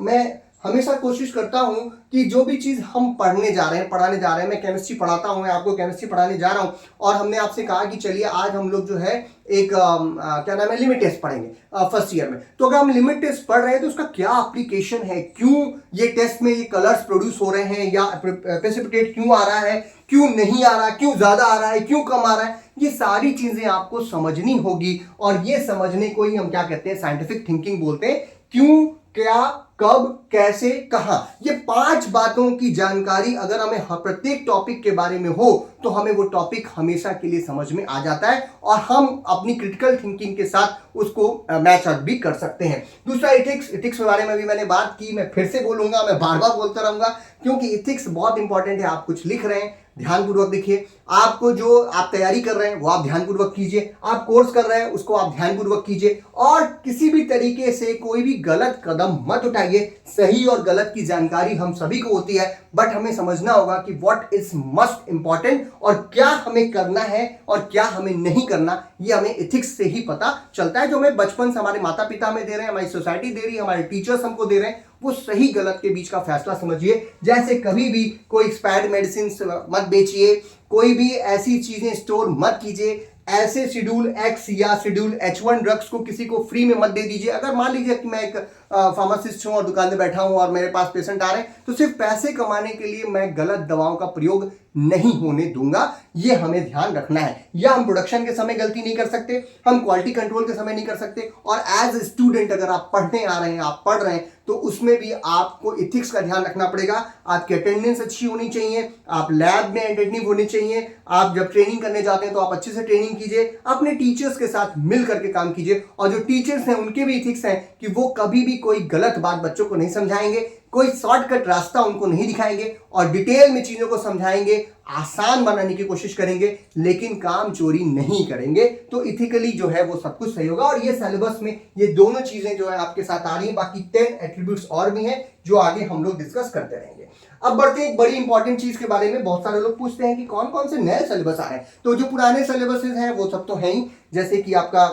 मैं हमेशा कोशिश करता हूं कि जो भी चीज हम पढ़ने जा रहे हैं, पढ़ाने जा रहे हैं, मैं केमिस्ट्री पढ़ाता हूं, मैं आपको केमिस्ट्री पढ़ाने जा रहा हूं, और हमने आपसे कहा कि चलिए आज हम लोग जो है एक क्या नाम है, लिमिट टेस्ट पढ़ेंगे फर्स्ट ईयर में। तो अगर हम लिमिट टेस्ट पढ़ रहे हैं तो उसका क्या एप्लीकेशन है, क्यों ये टेस्ट में ये कलर्स प्रोड्यूस हो रहे हैं, या प्रेसिपिटेट क्यों आ रहा है, क्यों नहीं आ रहा, क्यों ज्यादा आ रहा है, क्यों कम आ रहा है, ये सारी चीजें आपको समझनी होगी। और ये समझने को ही हम क्या कहते हैं, साइंटिफिक थिंकिंग बोलते हैं। क्यों, क्या, कब, कैसे, कहां, ये 5 बातों की जानकारी अगर हमें प्रत्येक टॉपिक के बारे में हो तो हमें वो टॉपिक हमेशा के लिए समझ में आ जाता है, और हम अपनी क्रिटिकल थिंकिंग के साथ उसको मैच अप भी कर सकते हैं। दूसरा इथिक्स के बारे में भी मैंने बात की, मैं फिर से बोलूंगा, मैं बार बार बोलता रहूंगा, क्योंकि इथिक्स बहुत इंपॉर्टेंट है। आप कुछ लिख रहे हैं, ध्यानपूर्वक देखिए, आपको जो आप तैयारी कर रहे हैं वो आप ध्यानपूर्वक कीजिए, आप कोर्स कर रहे हैं उसको आप ध्यानपूर्वक कीजिए, और किसी भी तरीके से कोई भी गलत कदम मत उठाइए। सही और गलत की जानकारी हम सभी को होती है, बट हमें समझना होगा कि व्हाट इज मस्ट इंपॉर्टेंट, और क्या हमें करना है और क्या हमें नहीं करना, ये हमें एथिक्स से ही पता चलता है। जो हमें बचपन से हमारे माता पिता हमें दे रहे हैं, हमारी सोसाइटी दे रही है, हमारे टीचर्स हमको दे रहे हैं, वो सही गलत के बीच का फैसला समझिए। जैसे कभी भी कोई एक्सपायर्ड मेडिसिन मत बेचिए, कोई भी ऐसी चीजें स्टोर मत कीजिए, ऐसे शेड्यूल एक्स या शेड्यूल H1 ड्रग्स को किसी को फ्री में मत दे दीजिए। अगर मान लीजिए कि मैं एक फार्मासिस्ट हूं और दुकान में बैठा हूं और मेरे पास पेशेंट आ रहे हैं, तो सिर्फ पैसे कमाने के लिए मैं गलत दवाओं का प्रयोग नहीं होने दूंगा, ये हमें ध्यान रखना है। या हम प्रोडक्शन के समय गलती नहीं कर सकते, हम क्वालिटी कंट्रोल के समय नहीं कर सकते, और एज ए स्टूडेंट अगर आप पढ़ने आ रहे हैं, आप पढ़ रहे हैं, तो उसमें भी आपको इथिक्स का ध्यान रखना पड़ेगा। आपकी अटेंडेंस अच्छी होनी चाहिए, आप लैब में अटेंटिव होने चाहिए, आप जब ट्रेनिंग करने जाते हैं तो आप अच्छे से ट्रेनिंग कीजिए, अपने टीचर्स के साथ मिल करके काम कीजिए, और जो टीचर्स हैं उनके भी इथिक्स हैं कि वो कभी भी कोई गलत बात बच्चों को नहीं समझाएंगे, कोई शॉर्टकट रास्ता उनको नहीं दिखाएंगे, और डिटेल में चीजों को समझाएंगे, आसान बनाने की कोशिश करेंगे, लेकिन काम चोरी नहीं करेंगे। तो इथिकली जो है वो सब कुछ सही होगा। और ये सिलेबस में ये दोनों चीजें जो है आपके साथ आ रही हैं, बाकी 10 एट्रीब्यूट्स और भी हैं जो आगे हम लोग डिस्कस करते रहेंगे। अब बढ़ते हैं एक बड़ी इंपॉर्टेंट चीज के बारे में। बहुत सारे लोग पूछते हैं कि कौन कौन से नए सिलेबस आ रहे हैं। तो जो पुराने सिलेबसेस हैं वो सब तो हैं ही, जैसे कि आपका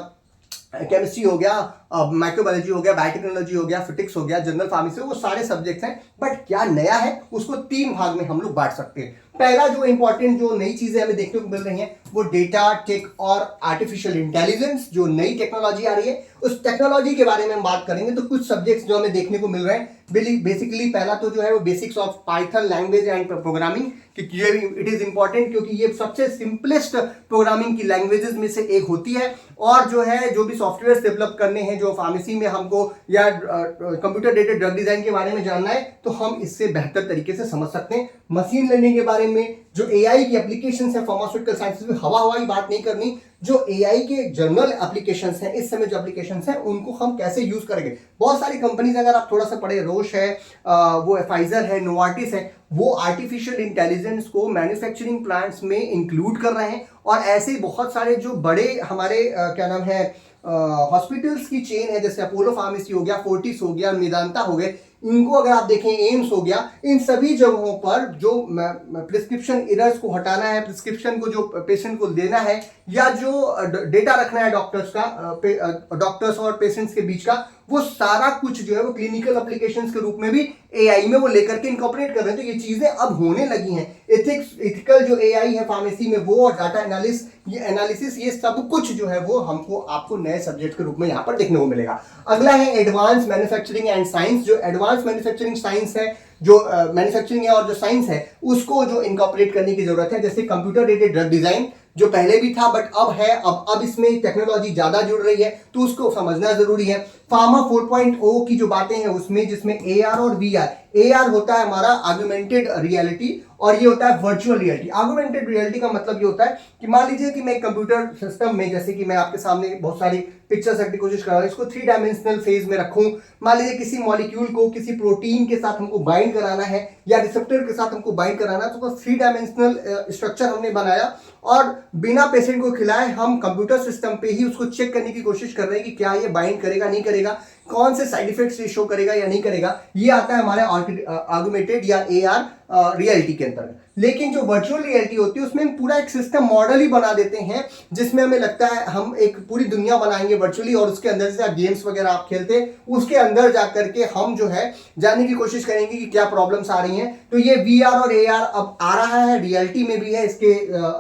केमिस्ट्री हो गया, माइक्रोबायोलॉजी हो गया, बायोटेक्नोलॉजी हो गया, फिजिक्स हो गया, जनरल फार्मेसी, वो सारे सब्जेक्ट्स हैं। बट क्या नया है उसको 3 भाग में हम लोग बांट सकते हैं। पहला जो इंपॉर्टेंट जो नई चीजें हमें देखने को मिल रही हैं वो डेटा टेक और आर्टिफिशियल इंटेलिजेंस, जो नई टेक्नोलॉजी आ रही है उस टेक्नोलॉजी के बारे में हम बात करेंगे। तो कुछ सब्जेक्ट्स जो हमें देखने को मिल रहे हैं, बेसिकली पहला तो जो है वो basics of Python language and programming, क्योंकि ये इट इज इंपॉर्टेंट क्योंकि ये सबसे सिंपलेस्ट प्रोग्रामिंग की लैंग्वेजेस में से एक होती है। और जो है जो भी सॉफ्टवेयर डेवलप करने हैं, जो फार्मेसी में हमको या कंप्यूटर एडेड ड्रग डिजाइन के बारे में जानना है, तो हम इससे बेहतर तरीके से समझ सकते हैं। मशीन लर्निंग के बारे में, जो एआई की एप्लीकेशंस है फार्मास्यूटिकल साइंसेस में, हवाई बात नहीं करनी, जो एआई के जनरल एप्लीकेशंस हैं, इस समय जो एप्लीकेशंस हैं उनको हम कैसे यूज करेंगे। बहुत सारी कंपनीज, अगर आप थोड़ा सा पढ़े, रोश है, वो फाइजर है, नोवार्टिस है, वो आर्टिफिशियल इंटेलिजेंस को मैन्युफैक्चरिंग प्लांट्स में इंक्लूड कर रहे हैं। और ऐसे बहुत सारे जो बड़े हमारे क्या नाम है हॉस्पिटल्स की चेन है, जैसे अपोलो फार्मेसी हो गया, फोर्टिस हो गया, मेदांता हो गए, इनको अगर आप देखें, एम्स हो गया, इन सभी जगहों पर जो प्रिस्क्रिप्शन एरर्स को हटाना है, प्रिस्क्रिप्शन को जो पेशेंट को देना है, या जो डेटा रखना है डॉक्टर्स का, डॉक्टर्स और पेशेंट्स के बीच का, वो सारा कुछ जो है वो क्लिनिकल एप्लीकेशंस के रूप में भी एआई में वो लेकर के इनकॉर्पोरेट कर रहे हैं। तो ये चीजें अब होने लगी हैं। एथिकल जो एआई है फार्मेसी में, वो और डाटा एनालिसिस, ये सब कुछ जो है वो हमको आपको नए सब्जेक्ट के रूप में यहाँ पर देखने को मिलेगा। अगला है एडवांस मैन्युफैक्चरिंग एंड साइंस। जो एडवांस मैन्युफैक्चरिंग साइंस है, जो मैन्युफैक्चरिंग है और जो साइंस है, उसको जो इनकॉर्पोरेट करने की जरूरत है। जैसे कंप्यूटर एडेड ड्रग डिजाइन जो पहले भी था बट अब है, अब इसमें टेक्नोलॉजी ज्यादा जुड़ रही है, तो उसको समझना जरूरी है। फार्मा 4.0 की जो बातें हैं उसमें, जिसमें एआर और वीआर, एआर होता है हमारा ऑगमेंटेड रियलिटी और ये होता है वर्चुअल रियलिटी। ऑगमेंटेड रियलिटी का मतलब ये होता है कि मान लीजिए कि मैं कंप्यूटर सिस्टम में, जैसे कि मैं आपके सामने बहुत सारी पिक्चर्स रखने की कोशिश कर रहा हूं, इसको 3 डायमेंशनल फेज में रखूं। मान लीजिए किसी मॉलिक्यूल को किसी प्रोटीन के साथ हमको बाइंड कराना है या रिसेप्टर के साथ हमको बाइंड कराना है, तो बस 3 डायमेंशनल स्ट्रक्चर हमने बनाया और बिना पेशेंट को खिलाए हम कंप्यूटर सिस्टम पे ही उसको चेक करने की कोशिश कर रहे हैं कि क्या ये बाइंड करेगा नहीं करेगा, कौन से साइड इफेक्ट्स ये शो करेगा या नहीं करेगा। ये आता है हमारे ऑगमेंटेड या एआर रियलिटी के अंतर्गत। लेकिन जो वर्चुअल रियलिटी होती है उसमें हम पूरा एक सिस्टम मॉडल ही बना देते हैं, जिसमें हमें लगता है हम एक पूरी दुनिया बनाएंगे वर्चुअली, और उसके अंदर से गेम्स वगैरह आप खेलते हैं, उसके अंदर जाकर के हम जो है जानने की कोशिश करेंगे कि क्या प्रॉब्लम्स आ रही हैं। तो ये वीआर और एआर अब आ रहा है, रियलिटी में भी है। इसके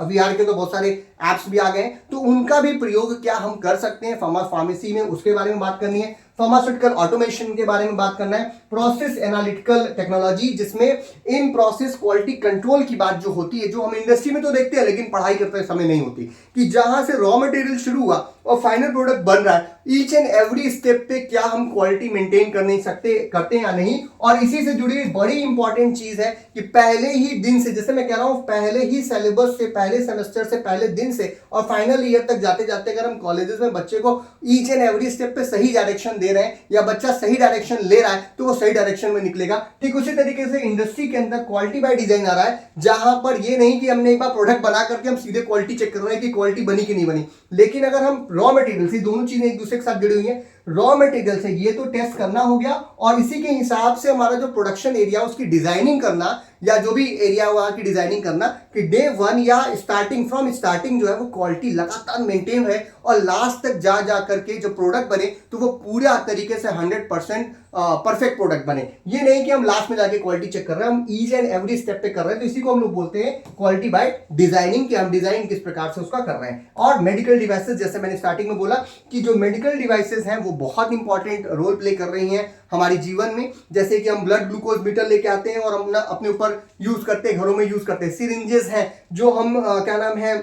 वीआर के तो बहुत सारे एप्स भी आ गए, तो उनका भी प्रयोग क्या हम कर सकते हैं फार्मेसी में, उसके बारे में बात करनी है। फार्मास्यूटिकल ऑटोमेशन के बारे में बात करना है। प्रोसेस एनालिटिकल टेक्नोलॉजी, जिसमें इन प्रोसेस क्वालिटी कंट्रोल की बात जो होती है, जो हम इंडस्ट्री में तो देखते हैं लेकिन पढ़ाई करते समय नहीं होती, कि जहां से रॉ मटेरियल शुरू हुआ और फाइनल प्रोडक्ट बन रहा है, ईच एंड एवरी स्टेप पे क्या हम क्वालिटी मेंटेन कर नहीं सकते, करते हैं या नहीं। और इसी से जुड़ी बड़ी इंपॉर्टेंट चीज है कि पहले ही दिन से, जैसे मैं कह रहा हूं, पहले ही सिलेबस से, पहले सेमेस्टर से, पहले दिन से और फाइनल ईयर तक जाते जाते अगर हम कॉलेजेस में बच्चे को ईच एंड एवरी स्टेप पे सही डायरेक्शन दे रहे हैं या बच्चा सही डायरेक्शन ले रहा है, तो वो सही डायरेक्शन में निकलेगा। ठीक उसी तरीके से इंडस्ट्री के अंदर क्वालिटी बाय डिजाइन आ रहा है, जहां पर ये नहीं कि हमने एक बार प्रोडक्ट बना करके हम सीधे क्वालिटी चेक कर रहे हैं कि क्वालिटी बनी कि नहीं बनी। लेकिन अगर हम रॉ मटेरियल से, दोनों चीजें एक दूसरे के साथ जुड़ी हुई हैं, रॉ मटेरियल से ये तो टेस्ट करना हो गया, और इसी के हिसाब से हमारा जो प्रोडक्शन एरिया उसकी डिजाइनिंग करना, या जो भी एरिया वहां की डिजाइनिंग करना कि डे 1 या स्टार्टिंग जो है वो क्वालिटी लगातार मेंटेन है और लास्ट तक जा करके जो प्रोडक्ट बने तो वो पूरा तरीके से 100% परफेक्ट प्रोडक्ट बने। ये नहीं कि हम लास्ट में जाके क्वालिटी चेक कर रहे हैं, हम ईच एंड एवरी स्टेप पे कर रहे हैं। तो इसी को हम लोग बोलते हैं क्वालिटी बाय डिजाइनिंग, कि हम डिजाइन किस प्रकार से उसका कर रहे हैं। और मेडिकल डिवाइसेस, जैसे मैंने स्टार्टिंग में बोला कि जो मेडिकल डिवाइसेस हैं वो बहुत इंपॉर्टेंट रोल प्ले कर रही हैं हमारे जीवन में। जैसे कि हम ब्लड ग्लूकोज मीटर लेके आते हैं और हम अपने ऊपर यूज करते हैं, घरों में यूज करते हैं। सिरिंजेस हैं जो हम क्या नाम है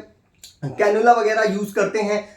कैनुला वगैरह यूज करते हैं।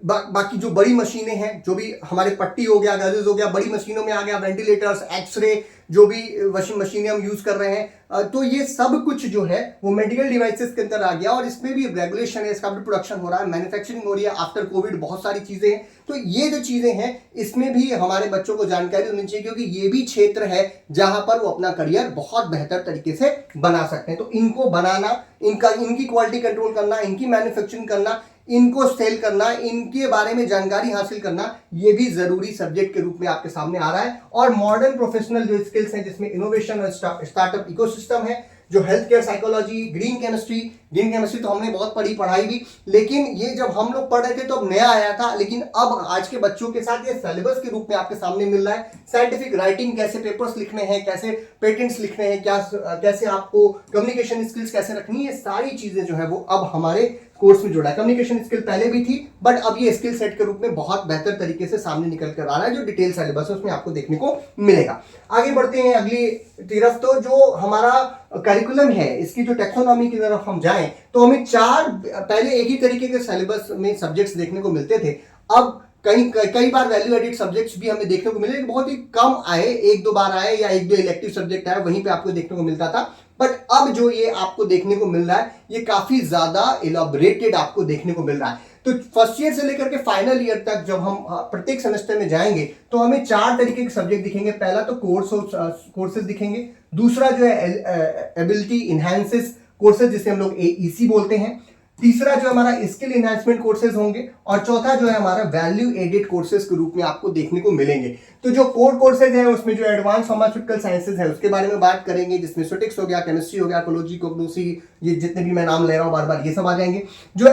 बाकी जो बड़ी मशीनें हैं, जो भी हमारे पट्टी हो गया, गजेस हो गया, बड़ी मशीनों में आ गया वेंटिलेटर्स, एक्सरे, जो भी मशीनें हम यूज कर रहे हैं, तो ये सब कुछ जो है वो मेडिकल डिवाइसेस के अंदर आ गया। और इसमें भी रेगुलेशन है, इसका भी प्रोडक्शन हो रहा है, मैन्युफैक्चरिंग हो रही है। आफ्टर कोविड बहुत सारी चीजें हैं, तो ये जो चीजें हैं इसमें भी हमारे बच्चों को जानकारी होनी चाहिए, क्योंकि ये भी क्षेत्र है जहां पर वो अपना करियर बहुत बेहतर तरीके से बना सकते हैं। तो इनको बनाना, इनकी क्वालिटी कंट्रोल करना, इनकी मैन्युफैक्चरिंग करना, इनको सेल करना, इनके बारे में जानकारी हासिल करना, ये भी जरूरी सब्जेक्ट के रूप में आपके सामने आ रहा है। और मॉडर्न प्रोफेशनल जो स्किल्स हैं, जिसमें इनोवेशन और स्टार्टअप इकोसिस्टम है, जो health care psychology, green chemistry तो हमने बहुत पढ़ाई भी, लेकिन ये जब हम लोग पढ़ रहे थे तो अब नया आया था, लेकिन अब आज के बच्चों के साथ ये सिलेबस के रूप में आपके सामने मिल रहा है। साइंटिफिक राइटिंग, कैसे पेपर्स लिखने हैं, कैसे पेटेंट्स लिखने हैं, कैसे आपको कम्युनिकेशन स्किल्स कैसे रखनी है, सारी चीजें जो है वो अब हमारे कोर्स में जुड़ा है। कम्युनिकेशन स्किल पहले भी थी, बट अब ये स्किल सेट के रूप में बहुत बेहतर तरीके से सामने निकल कर आ रहा है, जो डिटेल सिलेबस है उसमें आपको देखने को मिलेगा। आगे बढ़ते हैं अगली तरफ। तो जो हमारा करिकुलम है, इसकी जो टेक्सोनॉमी की तरफ हम जाएं तो हमें पहले एक ही तरीके के सिलेबस में सब्जेक्ट्स देखने को मिलते थे। अब कई बार वैल्यू एडिड सब्जेक्ट्स भी हमें देखने को मिले, बहुत ही कम आए, एक दो बार आए या एक दो इलेक्टिव सब्जेक्ट आए, वहीं पे आपको देखने को मिलता था। बट अब जो ये आपको देखने को मिल रहा है, ये काफी ज्यादा इलॉबरेटेड आपको देखने को मिल रहा है। तो फर्स्ट ईयर से लेकर के फाइनल ईयर तक जब हम प्रत्येक सेमेस्टर में जाएंगे तो हमें 4 तरीके के सब्जेक्ट दिखेंगे। पहला तो कोर्सेज दिखेंगे, दूसरा जो है एबिलिटी इनहैंसेस कोर्सेज, जिसे हम लोग AEC बोलते हैं, तीसरा जो हमारा स्किल एनहांसमेंट कोर्सेज होंगे, और चौथा जो है हमारा वैल्यू एडेड कोर्सेज के रूप में आपको देखने को मिलेंगे। तो जो कोर कोर्सेज है उसमें जो एडवांस फार्मास्यूटिकल साइंसेज है उसके बारे में बात करेंगे, जिसमें स्टैटिस्टिक्स हो गया, केमिस्ट्री हो गया, इकोलॉजी, कोग्नोसी, ये जितने भी मैं नाम ले रहा हूँ बार बार, ये सब आ जाएंगे। जो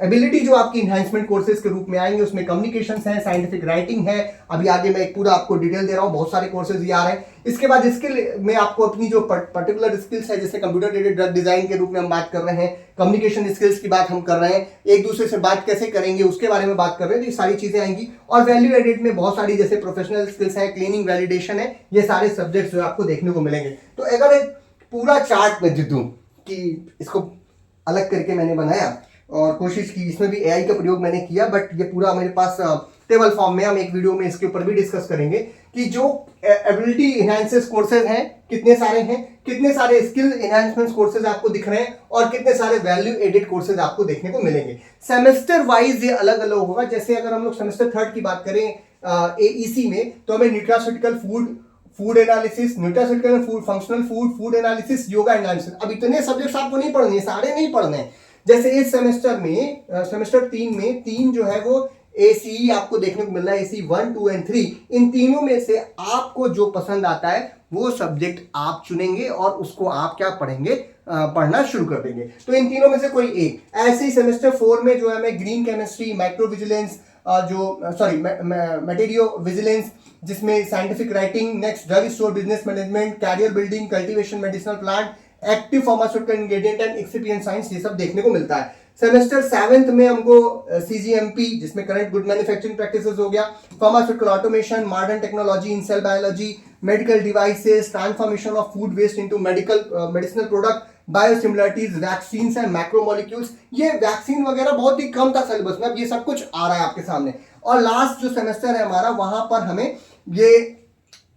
एबिलिटी जो आपकी एनहांसमेंट कोर्सेज के रूप में आएंगे उसमें कम्युनिकेशन है, साइंटिफिक राइटिंग है, अभी आगे मैं एक पूरा आपको डिटेल दे रहा हूँ, बहुत सारे कोर्सेज ये आ रहे हैं। इसके बाद स्किल में आपको अपनी जो पर्टिकुलर स्किल्स है, जैसे कंप्यूटर एडेड ड्रग डिजाइन के रूप में हम बात कर रहे हैं, कम्युनिकेशन स्किल्स की बात हम कर रहे हैं, एक दूसरे से बात कैसे करेंगे उसके बारे में बात कर रहे हैं, तो ये सारी चीजें आएंगी। और वैल्यू एडेड में बहुत सारी जैसे प्रोफेशनल स्किल्स है, क्लीनिंग, वैलिडेशन है, ये सारे सब्जेक्ट्स जो आपको देखने को मिलेंगे। तो अगर एक पूरा चार्ट में दे दूं कि इसको अलग करके मैंने बनाया और कोशिश की, इसमें भी AI का प्रयोग मैंने किया, बट ये पूरा मेरे पास टेबल फॉर्म में, हम एक वीडियो में इसके ऊपर भी डिस्कस करेंगे कि जो एबिलिटी एनहांसेस कोर्सेज हैं कितने सारे हैं, कितने सारे स्किल एनहांसमेंट कोर्सेज आपको दिख रहे हैं, और कितने सारे वैल्यू एडेड कोर्सेज आपको देखने को मिलेंगे। सेमेस्टर वाइज ये अलग अलग होगा। जैसे अगर हम लोग सेमेस्टर 3 की बात करें AEC में, तो हमें nutraceutical food analysis, nutraceutical food, functional food analysis, yoga analysis, अब इतने सब्जेक्ट्स आपको नहीं पढ़ने, सारे नहीं पढ़ने हैं। जैसे इस सेमेस्टर में सेमेस्टर 3 में 3 जो है वो ACE आपको देखने को मिल रहा है, ACE 1, 2 और 3। इन तीनों में से आपको जो पसंद आता है वो सब्जेक्ट आप चुनेंगे और उसको आप क्या पढ़ेंगे, पढ़ना शुरू कर देंगे। तो इन तीनों में से कोई एक। ऐसे ही सेमेस्टर 4 में जो है हमें green chemistry, micro vigilance, materio vigilance, जिसमें scientific writing, next drug store business management, career building, cultivation, medicinal plant, active pharmaceutical ingredient and excipient science, ये सब देखने को मिलता है। सेमेस्टर 7 में हमको CGMP, जिसमें करंट गुड मैन्युफैक्चरिंग प्रैक्टिसेस हो गया, pharmaceutical automation, modern technology in cell biology, medical devices, transformation of food waste into medicinal product, biosimilarities, vaccines and macromolecules. ये वैक्सीन वगैरह बहुत ही कम था सिलेबस में, अब ये सब कुछ आ रहा है आपके सामने। और लास्ट जो सेमेस्टर है हमारा, वहां पर हमें ये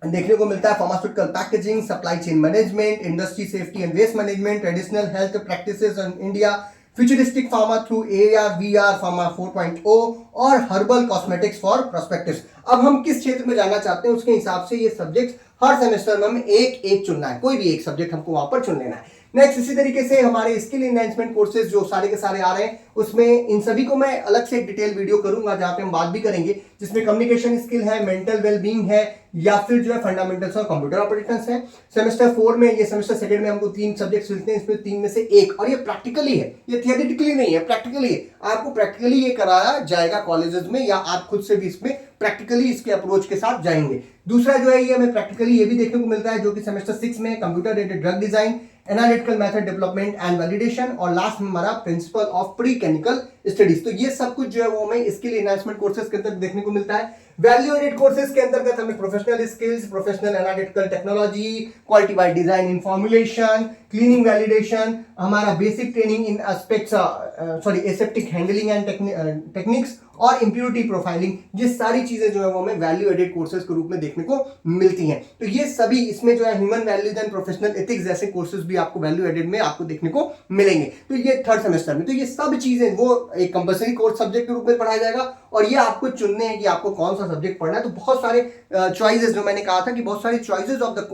देखने को मिलता है pharmaceutical packaging, supply chain management, industry safety and waste management, traditional health practices in India, futuristic pharma through AR VR pharma 4.0 और हर्बल कॉस्मेटिक्स फॉर प्रोस्पेक्टिव्स। अब हम किस क्षेत्र में जाना चाहते हैं उसके हिसाब से ये सब्जेक्ट हर सेमेस्टर में हमें एक चुनना है, कोई भी एक सब्जेक्ट हमको वहां पर चुन लेना है। नेक्स्ट, इसी तरीके से हमारे स्किल एनहांसमेंट कोर्सेज जो सारे के सारे आ रहे हैं, उसमें इन सभी को मैं अलग से एक डिटेल वीडियो करूंगा जहां पे हम बात भी करेंगे, जिसमें कम्युनिकेशन स्किल है, मेंटल वेलबींग है, या फिर जो है फंडामेंटल्स और कंप्यूटर ऑपरेशंस है। सेमेस्टर 4 में, ये सेमेस्टर 2 में हमको 3 सब्जेक्ट्स मिलते हैं, इसमें 3 में से एक, और ये प्रैक्टिकली है, ये थियोरेटिकली नहीं है, प्रैक्टिकली है। आपको प्रैक्टिकली ये कराया जाएगा कॉलेजेस में, या आप खुद से भी इसमें प्रैक्टिकली इसके अप्रोच के साथ जाएंगे। दूसरा जो है ये हमें प्रैक्टिकली ये भी देखने को मिलता है, जो कि सेमेस्टर 6 में computer aided drug design, analytical method development and validation, और लास्ट में हमारा principle of pre clinical studies. तो ये सब कुछ जो है वो हमें स्किल एनहांसमेंट कोर्सेज के अंदर देखने को मिलता है। वैल्यू एडेड कोर्सेज के अंतर्गत हमें professional skills, professional analytical technology, quality by design in formulation, cleaning validation, हमारा basic training in aseptic handling and techniques, और इंप्योरिटी प्रोफाइलिंग, ये सारी चीजें जो है वो हमें वैल्यू एडेड कोर्सेज के रूप में देखने को मिलती हैं। तो ये सभी, इसमें जो है human values and professional ethics जैसे कोर्सेज भी आपको वैल्यू एडेड में आपको देखने को मिलेंगे। तो ये 3rd सेमेस्टर में, तो ये सब चीजें वो एक कंपल्सरी कोर्स सब्जेक्ट के रूप में पढ़ाया जाएगा, और ये आपको चुनने हैं कि आपको कौन सा सब्जेक्ट पढ़ना है। तो बहुत सारे चॉइसेस, जो मैंने कहा था कि बहुत सारे चॉइसेस ऑफ द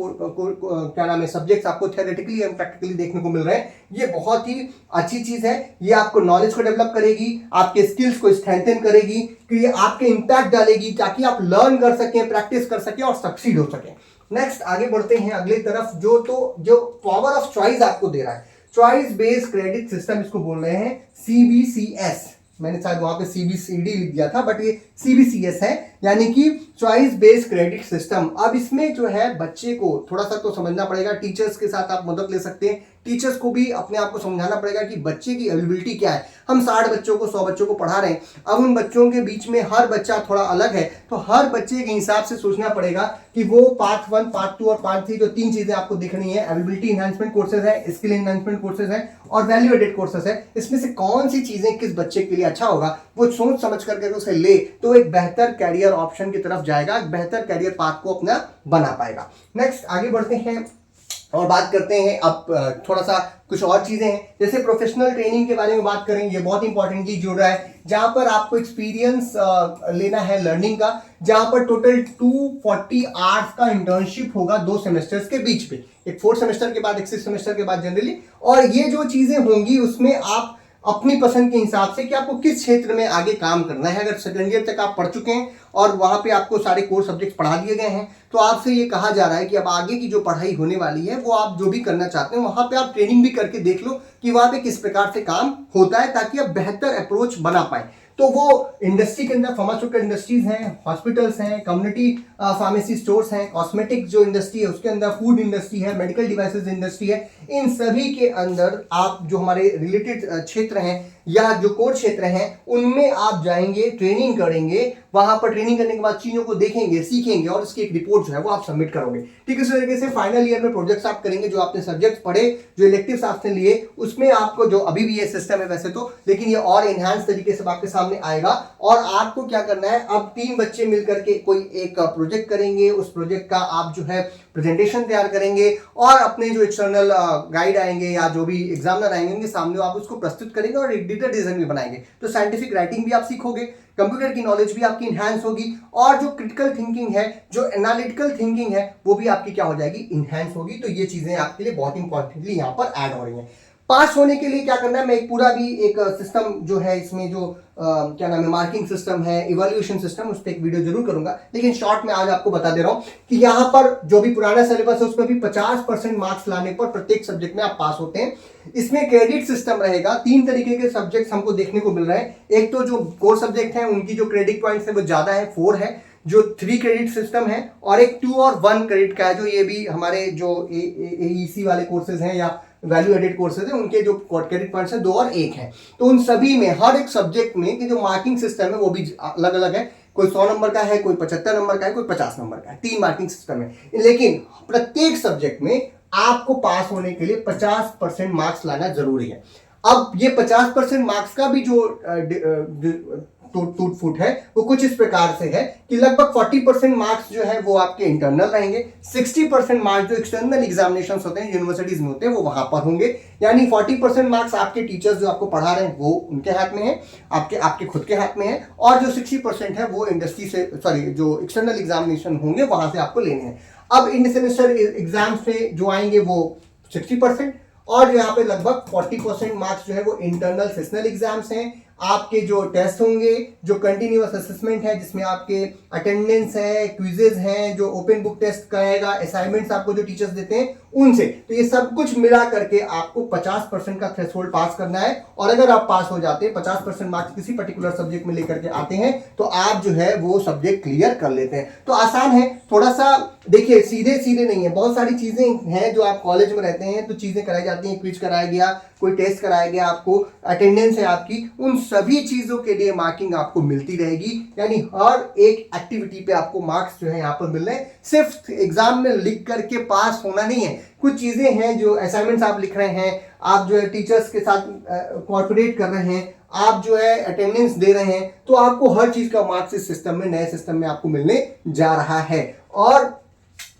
क्या नाम है सब्जेक्ट्स आपको थियोरेटिकली एंड प्रैक्टिकली देखने को मिल रहे हैं। ये बहुत ही अच्छी चीज है, ये आपको नॉलेज को डेवलप करेगी, आपके स्किल्स को स्ट्रेंथन करेगी, कि ये आपके इंपैक्ट डालेगी, ताकि आप लर्न कर सकें, प्रैक्टिस कर सकें और सक्सीड हो सकें। नेक्स्ट आगे बढ़ते हैं अगली तरफ, जो पावर ऑफ चॉइस आपको दे रहा है, चॉइस बेस्ड क्रेडिट सिस्टम इसको बोल रहे हैं, CBCS। मैंने शायद वहां पे CBCD लिख दिया था, बट ये CBCS है, यानी कि चॉइस बेस्ड क्रेडिट सिस्टम। अब इसमें जो है बच्चे को थोड़ा सा तो समझना पड़ेगा, टीचर्स के साथ आप मदद ले सकते हैं, टीचर्स को भी अपने आप को समझाना पड़ेगा कि बच्चे की अवेलेबिलिटी क्या है। हम 60 बच्चों को 100 बच्चों को पढ़ा रहे हैं, अब उन बच्चों के बीच में हर बच्चा थोड़ा अलग है, तो हर बच्चे के हिसाब से सोचना पड़ेगा कि वो पार्ट 1, पार्ट 2 और पार्ट 3 जो 3 चीजें आपको दिखनी है, अवेलेबिलिटी इनहांसमेंट कोर्सेज है, स्किल इनहांसमेंट कोर्सेज है और वैल्यू एडेड कोर्सेज है, इसमें से कौन सी चीजें किस बच्चे के लिए अच्छा होगा वो सोच समझ करके उसे ले, तो एक बेहतर कैरियर ऑप्शन की तरफ जाएगा, एक बेहतर कैरियर पाथ को अपना बना पाएगा। नेक्स्ट आगे बढ़ते हैं और बात करते हैं अब थोड़ा सा कुछ और चीजें हैं, जैसे प्रोफेशनल ट्रेनिंग के बारे में बात करें, ये बहुत इंपॉर्टेंटली जुड़ रहा है, जहां पर आपको एक्सपीरियंस लेना है लर्निंग का, जहां पर टोटल 240 आवर्स का इंटर्नशिप होगा 2 सेमेस्टर्स के बीच में, एक 4th सेमेस्टर के बाद एक 6th सेमेस्टर के बाद जनरली, और ये जो चीजें होंगी उसमें आप अपनी पसंद के हिसाब से कि आपको किस क्षेत्र में आगे काम करना है। अगर सेकेंड ईयर तक आप पढ़ चुके हैं और वहां पे आपको सारे कोर सब्जेक्ट्स पढ़ा दिए गए हैं, तो आपसे ये कहा जा रहा है कि अब आगे की जो पढ़ाई होने वाली है वो आप जो भी करना चाहते हैं वहां पे आप ट्रेनिंग भी करके देख लो कि वहां पे किस प्रकार से काम होता है, ताकि आप बेहतर अप्रोच बना पाए। तो वो इंडस्ट्री के अंदर फार्मास्यूटिकल इंडस्ट्रीज हैं, हॉस्पिटल्स हैं, कम्युनिटी फार्मेसी स्टोर्स हैं, कॉस्मेटिक जो इंडस्ट्री है उसके अंदर, फूड इंडस्ट्री है, मेडिकल डिवाइसेस इंडस्ट्री है, इन सभी के अंदर आप जो हमारे रिलेटेड क्षेत्र हैं या जो कोर क्षेत्र हैं उनमें आप जाएंगे, ट्रेनिंग करेंगे, वहां पर ट्रेनिंग करने के बाद चीजों को देखेंगे, सीखेंगे और उसकी एक रिपोर्ट जो है वो आप सबमिट करोगे। ठीक है, इस तरीके से फाइनल ईयर में प्रोजेक्ट्स आप करेंगे, जो आपने सब्जेक्ट्स पढ़े, जो इलेक्टिव्स आपने लिए, उसमें आपको जो अभी भी ये सिस्टम है वैसे तो, लेकिन ये और एनहांस तरीके से आपके सामने आएगा। और आपको क्या करना है, अब 3 बच्चे मिलकर के कोई एक प्रोजेक्ट करेंगे, उस प्रोजेक्ट का आप जो है प्रेजेंटेशन तैयार करेंगे और अपने जो एक्सटर्नल गाइड आएंगे या जो भी एग्जामिनर आएंगे उनके सामने आप उसको प्रस्तुत करेंगे और एक डिटेल डिजाइन भी बनाएंगे। तो साइंटिफिक राइटिंग भी आप सीखोगे, कंप्यूटर की नॉलेज भी आपकी इनहैंस होगी और जो क्रिटिकल थिंकिंग है, जो एनालिटिकल थिंकिंग है, वो भी आपकी क्या हो जाएगी, इनहैंस होगी। तो ये चीजें आपके लिए बहुत इंपॉर्टेंटली यहाँ पर ऐड हो रही हैं। पास होने के लिए क्या करना है, मैं एक पूरा भी एक सिस्टम जो है इसमें जो क्या नाम है, मार्किंग सिस्टम है, इवैल्यूएशन सिस्टम, उस पर एक वीडियो जरूर करूंगा, लेकिन शॉर्ट में आज आपको बता दे रहा हूं कि यहाँ पर जो भी पुराना सिलेबस है उसमें भी 50% मार्क्स लाने पर प्रत्येक सब्जेक्ट में आप पास होते हैं। इसमें क्रेडिट सिस्टम रहेगा, 3 तरीके के सब्जेक्ट हमको देखने को मिल रहे हैं। एक तो जो कोर सब्जेक्ट है उनकी जो क्रेडिट पॉइंट्स है वो ज्यादा है, 4 है, जो 3 क्रेडिट सिस्टम है, और एक 2 और 1 क्रेडिट का है, जो ये भी हमारे जो AEC वाले कोर्सेज हैं या वैल्यू एडेड कोर्सेज है उनके जो क्रेडिट पॉइंट्स है 2 और 1 है। तो उन सभी में हर एक सब्जेक्ट में की जो मार्किंग सिस्टम है वो भी अलग अलग है, कोई 100 नंबर का है, कोई 75 नंबर का है, कोई 50 नंबर का है, 3 मार्किंग सिस्टम है। लेकिन प्रत्येक सब्जेक्ट में आपको पास होने के लिए 50% मार्क्स लाना जरूरी है। अब ये 50% मार्क्स का भी जो टूट फूट है वो कुछ इस प्रकार से है कि लगभग 40% मार्क्स जो है वो आपके इंटरनल रहेंगे, 60% मार्क्स जो एक्सटर्नल एग्जामिनेशन होते हैं यूनिवर्सिटीज में होते हैं वो वहां पर होंगे। यानी 40% मार्क्स आपके टीचर्स जो आपको पढ़ा रहे हैं वो उनके हाथ में है, आपके खुद के हाथ में है, और जो 60% है वो इंडस्ट्री से, जो एक्सटर्नल एग्जामिनेशन होंगे वहां से आपको लेने हैं। अब इन सेमेस्टर एग्जाम से जो आएंगे वो 60%, और यहाँ पे लगभग 40% मार्क्स जो है वो इंटरनल सेशनल एग्जाम्स हैं। आपके जो टेस्ट होंगे, जो कंटिन्यूअस असेसमेंट है जिसमें आपके अटेंडेंस है, क्विजेज हैं, जो ओपन बुक टेस्ट कराएगा, असाइनमेंट्स आपको जो टीचर्स देते हैं उनसे, तो ये सब कुछ मिला करके आपको 50% का थ्रेशोल्ड पास करना है। और अगर आप पास हो जाते हैं, 50% मार्क्स किसी पर्टिकुलर सब्जेक्ट में लेकर के आते हैं, तो आप जो है वो सब्जेक्ट क्लियर कर लेते हैं। तो आसान है, थोड़ा सा देखिए, सीधे सीधे नहीं है, बहुत सारी चीजें हैं जो आप कॉलेज में रहते हैं तो चीजें कराई जाती हैं, क्विज कराया गया, कोई टेस्ट कराया गया, आपको अटेंडेंस है आपकी, उन सभी चीजों के लिए मार्किंग आपको मिलती रहेगी। यानी हर एक एक्टिविटी पे आपको मार्क्स जो है यहाँ पर मिल रहे हैं। सिर्फ एग्जाम में लिख करके पास होना नहीं है, कुछ चीजें हैं जो असाइनमेंट्स आप लिख रहे हैं, आप जो है टीचर्स के साथ कोऑपरेट कर रहे हैं, आप जो है अटेंडेंस दे रहे हैं, तो आपको हर चीज का मार्क्स इस सिस्टम में, नए सिस्टम में आपको मिलने जा रहा है। और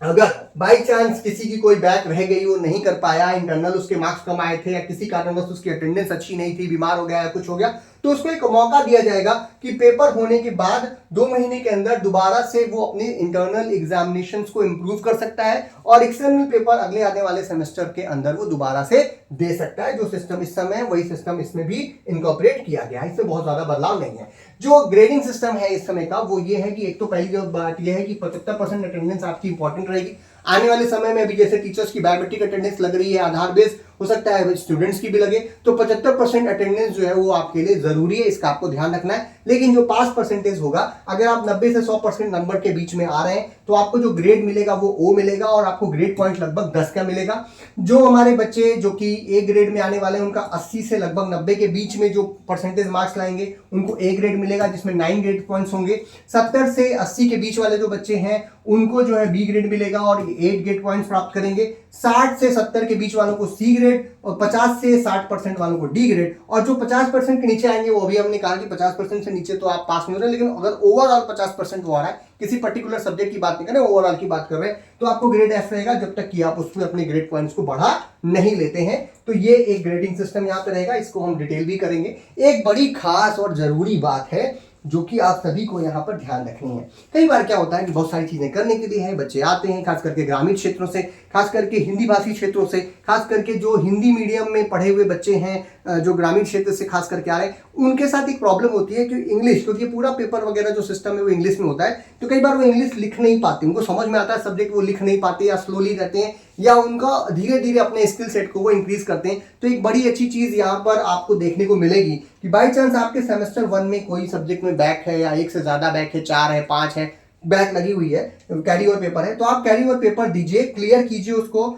अगर बाई चांस किसी की कोई बैक रह गई, वो नहीं कर पाया, इंटरनल उसके मार्क्स कम आए थे या किसी कारणवश उसकी अटेंडेंस अच्छी नहीं थी, बीमार हो गया या कुछ हो गया, तो उसको एक मौका दिया जाएगा कि पेपर होने के बाद 2 महीने के अंदर दोबारा से वो अपने इंटरनल एग्जामिनेशंस को इंप्रूव कर सकता है और एक्सटर्नल पेपर अगले आने वाले सेमेस्टर के अंदर वो दोबारा से दे सकता है। जो सिस्टम इस समय है वही सिस्टम इसमें भी इनकॉर्पोरेट किया गया है, इसमें बहुत ज्यादा बदलाव नहीं है। जो ग्रेडिंग सिस्टम है इस समय का वो ये है कि एक तो पहली जो बात ये है कि 75% अटेंडेंस आपकी इंपॉर्टेंट रहेगी। आने वाले समय में अभी जैसे टीचर्स की बायोमेट्रिक अटेंडेंस लग रही है, आधार बेस हो सकता है स्टूडेंट्स की भी लगे, तो 75% अटेंडेंस जो है वो आपके लिए जरूरी है, इसका आपको ध्यान रखना है। लेकिन जो पास परसेंटेज होगा, अगर आप 90 से 100% नंबर के बीच में आ रहे हैं तो आपको जो ग्रेड मिलेगा वो ओ मिलेगा और आपको ग्रेड पॉइंट लगभग 10 का मिलेगा। जो हमारे बच्चे जो कि ए ग्रेड में आने वाले हैं उनका 80 से लगभग 90 के बीच में जो परसेंटेज मार्क्स लाएंगे उनको ए ग्रेड मिलेगा, जिसमें 9 ग्रेड पॉइंट्स होंगे। 70 से 80 के बीच वाले जो बच्चे हैं उनको जो है बी ग्रेड मिलेगा और 8 ग्रेड पॉइंट्स प्राप्त करेंगे। 60 से 70 के बीच वालों को सी ग्रेड और 50 से 60% वालों को डी ग्रेड। और जो 50% के नीचे आएंगे वो अभी हमने कहा कि 50% से नीचे तो आप पास नहीं हो रहे, लेकिन अगर ओवरऑल 50% वो आ रहा है, किसी पर्टिकुलर सब्जेक्ट की बात नहीं कर रहे, ओवरऑल की बात कर रहे हैं, तो आपको ग्रेड एफ रहेगा जब तक कि आप उसमें अपने ग्रेड पॉइंट्स को बढ़ा नहीं लेते हैं। तो ये एक ग्रेडिंग सिस्टम यहाँ पे रहेगा, इसको हम डिटेल भी करेंगे। एक बड़ी खास और जरूरी बात है जो कि आप सभी को यहाँ पर ध्यान रखनी है। कई बार क्या होता है कि बहुत सारी चीजें करने के लिए है, बच्चे आते हैं खास करके ग्रामीण क्षेत्रों से, खास करके हिंदी भाषी क्षेत्रों से, खास करके जो हिंदी मीडियम में पढ़े हुए बच्चे हैं, जो ग्रामीण क्षेत्र से खास करके आ रहे हैं, उनके साथ एक प्रॉब्लम होती है कि इंग्लिश, क्योंकि पूरा पेपर वगैरह जो सिस्टम है वो इंग्लिश में होता है, तो कई बार वो इंग्लिश लिख नहीं पाते, उनको समझ में आता है सब्जेक्ट, वो लिख नहीं पाते या स्लोली रहते हैं या उनका धीरे धीरे अपने स्किल सेट को वो इंक्रीज करते हैं। तो एक बड़ी अच्छी चीज यहाँ पर आपको देखने को मिलेगी कि बाई चांस आपके सेमेस्टर 1 में कोई सब्जेक्ट में बैक है या एक से ज्यादा बैक है, 4 है, 5 है, बैक लगी हुई है, कैरी ओवर पेपर है, तो आप कैरी ओवर पेपर दीजिए, क्लियर कीजिए उसको।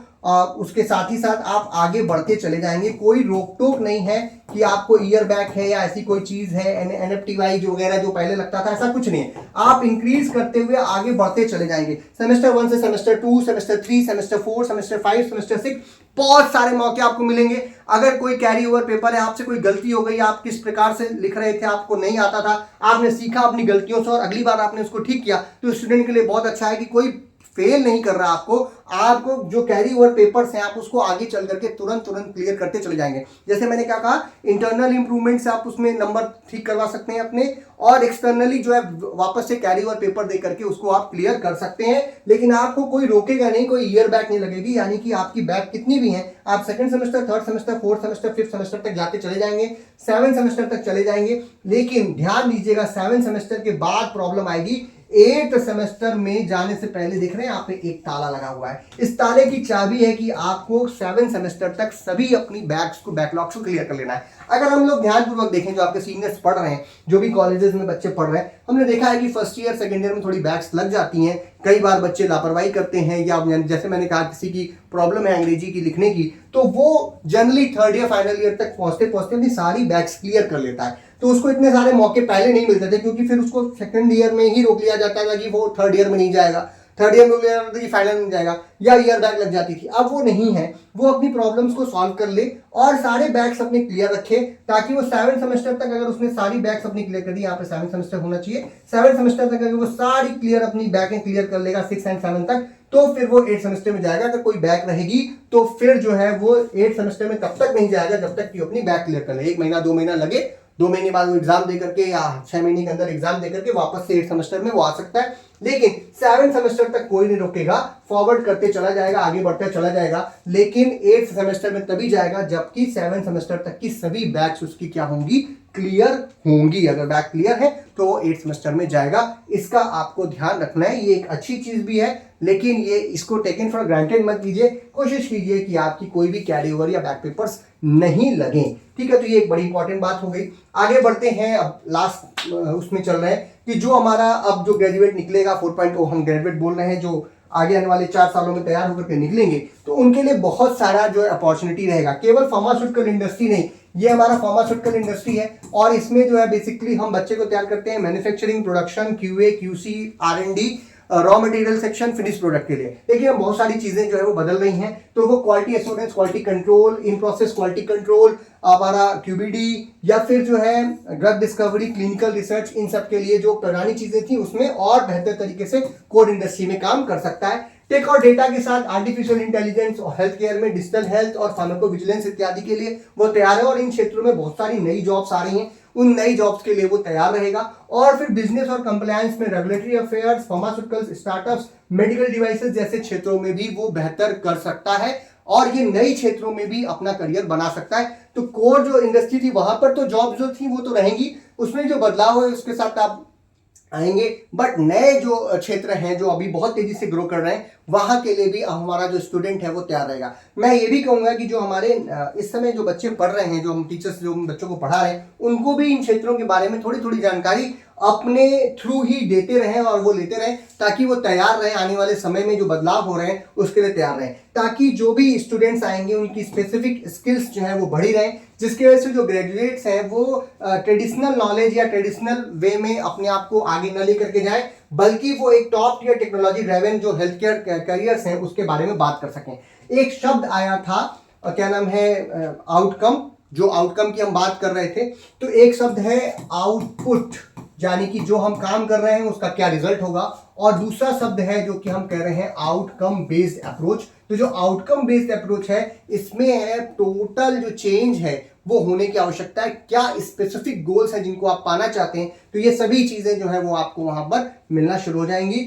उसके साथ ही साथ आप आगे बढ़ते चले जाएंगे, कोई रोक टोक नहीं है कि आपको ईयर बैक है या ऐसी कोई चीज है, एनएफटीवाई वगैरह जो पहले लगता था, ऐसा कुछ नहीं है। आप इंक्रीज करते हुए आगे बढ़ते चले जाएंगे, सेमेस्टर 1 से semester 2, semester 3, semester 4, semester 5, semester 6, बहुत सारे मौके आपको मिलेंगे। अगर कोई कैरी ओवर पेपर है, आपसे कोई गलती हो गई, आप किस प्रकार से लिख रहे थे, आपको नहीं आता था, आपने सीखा अपनी गलतियों से और अगली बार आपने उसको ठीक किया, तो स्टूडेंट के लिए बहुत अच्छा है कि कोई फेल नहीं कर रहा आपको जो कैरी ओवर पेपर्स हैं आप उसको आगे चल करके तुरंत क्लियर करते चले जाएंगे। जैसे मैंने क्या कहा, इंटरनल इंप्रूवमेंट से आप उसमें नंबर ठीक करवा सकते हैं अपने, और एक्सटर्नली जो है वापस से कैरी ओवर पेपर दे करके उसको आप क्लियर कर सकते हैं। लेकिन आपको कोई रोकेगा नहीं, कोई ईयर बैक नहीं लगेगी, यानी कि आपकी बैक कितनी भी है, आप second semester, third semester, fourth semester, fifth semester तक जाते चले जाएंगे, 7 सेमेस्टर तक चले जाएंगे। लेकिन ध्यान दीजिएगा, 7 सेमेस्टर के बाद प्रॉब्लम आएगी। 8 सेमेस्टर में जाने से पहले देख रहे हैं यहाँ पे एक ताला लगा हुआ है, इस ताले की चाबी है कि आपको 7 सेमेस्टर तक सभी अपनी बैकलॉग्स को क्लियर कर लेना है। अगर हम लोग ध्यानपूर्वक देखें, जो आपके सीनियर्स पढ़ रहे हैं, जो भी कॉलेजेस में बच्चे पढ़ रहे हैं, हमने देखा है कि फर्स्ट ईयर सेकंड ईयर में थोड़ी बैक्स लग जाती हैं। कई बार बच्चे लापरवाही करते हैं, या जैसे मैंने कहा किसी की प्रॉब्लम है अंग्रेजी की लिखने की, तो वो generally third year final year तक पहुंचते अपनी सारी बैक्स क्लियर कर लेता है। तो उसको इतने सारे मौके पहले नहीं मिलते थे, क्योंकि फिर उसको सेकंड ईयर में ही रोक लिया जाता था कि वो थर्ड ईयर में नहीं जाएगा, थर्ड ईयर में रोक लिया जाता था कि फाइनल में जाएगा, या ईयर बैक लग जाती थी। अब वो नहीं है, वो अपनी प्रॉब्लम्स को सॉल्व कर ले और सारे बैक्स अपने क्लियर रखे, ताकि वो 7 सेमेस्टर तक अगर उसने सारी बैक्स अपनी क्लियर कर दी, यहाँ पे 7 सेमेस्टर होना चाहिए, 7 सेमेस्टर तक अगर वो सारी क्लियर अपनी बैकें क्लियर कर लेगा 6 एंड 7 तक, तो फिर वो 8 सेमेस्टर में जाएगा। अगर कोई बैक रहेगी तो फिर जो है वो 8 सेमेस्टर में तब तक नहीं जाएगा जब तक कि अपनी बैक क्लियर कर ले। 1 महीना 2 महीना लगे, 2 महीने बाद वो एग्जाम दे करके या 6 महीने के अंदर एग्जाम दे करके वापस से 8 सेमेस्टर में वो आ सकता है। लेकिन 7 सेमेस्टर तक कोई नहीं रोकेगा, फॉरवर्ड करते चला जाएगा, आगे बढ़ते चला जाएगा। लेकिन 8 सेमेस्टर में तभी जाएगा जबकि 7 सेमेस्टर तक की सभी बैक्स उसकी क्या होंगी, क्लियर होंगी। अगर बैक क्लियर है तो वो 8 सेमेस्टर में जाएगा। इसका आपको ध्यान रखना है, ये एक अच्छी चीज भी है, लेकिन ये इसको टेकन फॉर ग्रांटेड मत कीजिए। कोशिश कीजिए कि आपकी कोई भी कैरी ओवर या बैक पेपर्स नहीं लगे, ठीक है। तो ये एक बड़ी इंपॉर्टेंट बात हो गई। आगे बढ़ते हैं, अब लास्ट उसमें चल रहे हैं कि जो हमारा अब जो ग्रेजुएट निकलेगा 4.0, हम ग्रेजुएट बोल रहे हैं, जो आगे आने वाले 4 सालों में तैयार होकर के निकलेंगे, तो उनके लिए बहुत सारा जो है अपॉर्चुनिटी रहेगा। केवल फार्मास्यूटिकल इंडस्ट्री नहीं, ये हमारा फार्मास्यूटिकल इंडस्ट्री है और इसमें जो है बेसिकली हम बच्चे को तैयार करते हैं manufacturing, production, QA, QC, R&D, raw material section, finish product के लिए। देखिए हम बहुत सारी चीजें जो है वो बदल रही हैं, तो वो quality assurance, quality control, in process quality control, हमारा क्यूबीडी, या फिर जो है ड्रग डिस्कवरी, क्लिनिकल रिसर्च, इन सब के लिए जो पुरानी चीजें थी उसमें और बेहतर तरीके से कोर इंडस्ट्री में काम कर सकता है। टेक और डेटा के साथ आर्टिफिशियल इंटेलिजेंस और हेल्थ केयर में डिजिटल हेल्थ और फार्माकोविजिलेंस इत्यादि के लिए वो तैयार है, और इन क्षेत्रों में बहुत सारी नई जॉब्स आ रही हैं, उन नई जॉब्स के लिए वो तैयार रहेगा। और फिर बिजनेस और कंप्लायंस में regulatory affairs, pharmaceuticals, startups, medical devices जैसे क्षेत्रों में भी वो बेहतर कर सकता है और ये नई क्षेत्रों में भी अपना करियर बना सकता है। तो कोर जो इंडस्ट्री थी वहां पर तो जॉब जो थी वो तो रहेंगी, उसमें जो बदलाव है उसके साथ आप आएंगे। बट नए जो क्षेत्र हैं जो अभी बहुत तेजी से ग्रो कर रहे हैं, वहां के लिए भी हमारा जो स्टूडेंट है वो तैयार रहेगा। मैं ये भी कहूंगा कि जो हमारे इस समय जो बच्चे पढ़ रहे हैं, जो हम टीचर्स जो बच्चों को पढ़ा रहे हैं, उनको भी इन क्षेत्रों के बारे में थोड़ी थोड़ी जानकारी अपने थ्रू ही देते रहें और वो लेते रहें, ताकि वो तैयार रहें, आने वाले समय में जो बदलाव हो रहे हैं उसके लिए तैयार रहें, ताकि जो भी स्टूडेंट्स आएंगे उनकी स्पेसिफिक स्किल्स जो है वो बढ़ी रहें, जिसकी वजह से जो ग्रेजुएट्स हैं वो ट्रेडिशनल नॉलेज या ट्रेडिशनल वे में अपने आप को आगे न लेकर के जाएं, बल्कि वो एक टॉप टियर टेक्नोलॉजी ड्राइवन जो हेल्थ केयर करियर्स हैं उसके बारे में बात कर सकें। एक शब्द आया था, क्या नाम है, आउटकम। जो आउटकम की हम बात कर रहे थे, तो एक शब्द है आउटपुट, यानी कि जो हम काम कर रहे हैं उसका क्या रिजल्ट होगा, और दूसरा शब्द है जो कि हम कह रहे हैं आउटकम बेस्ड अप्रोच। तो जो आउटकम बेस्ड अप्रोच है, इसमें है टोटल जो चेंज है वो होने की आवश्यकता है, क्या स्पेसिफिक गोल्स हैं जिनको आप पाना चाहते हैं, तो ये सभी चीजें जो है वो आपको वहां पर मिलना शुरू हो जाएंगी।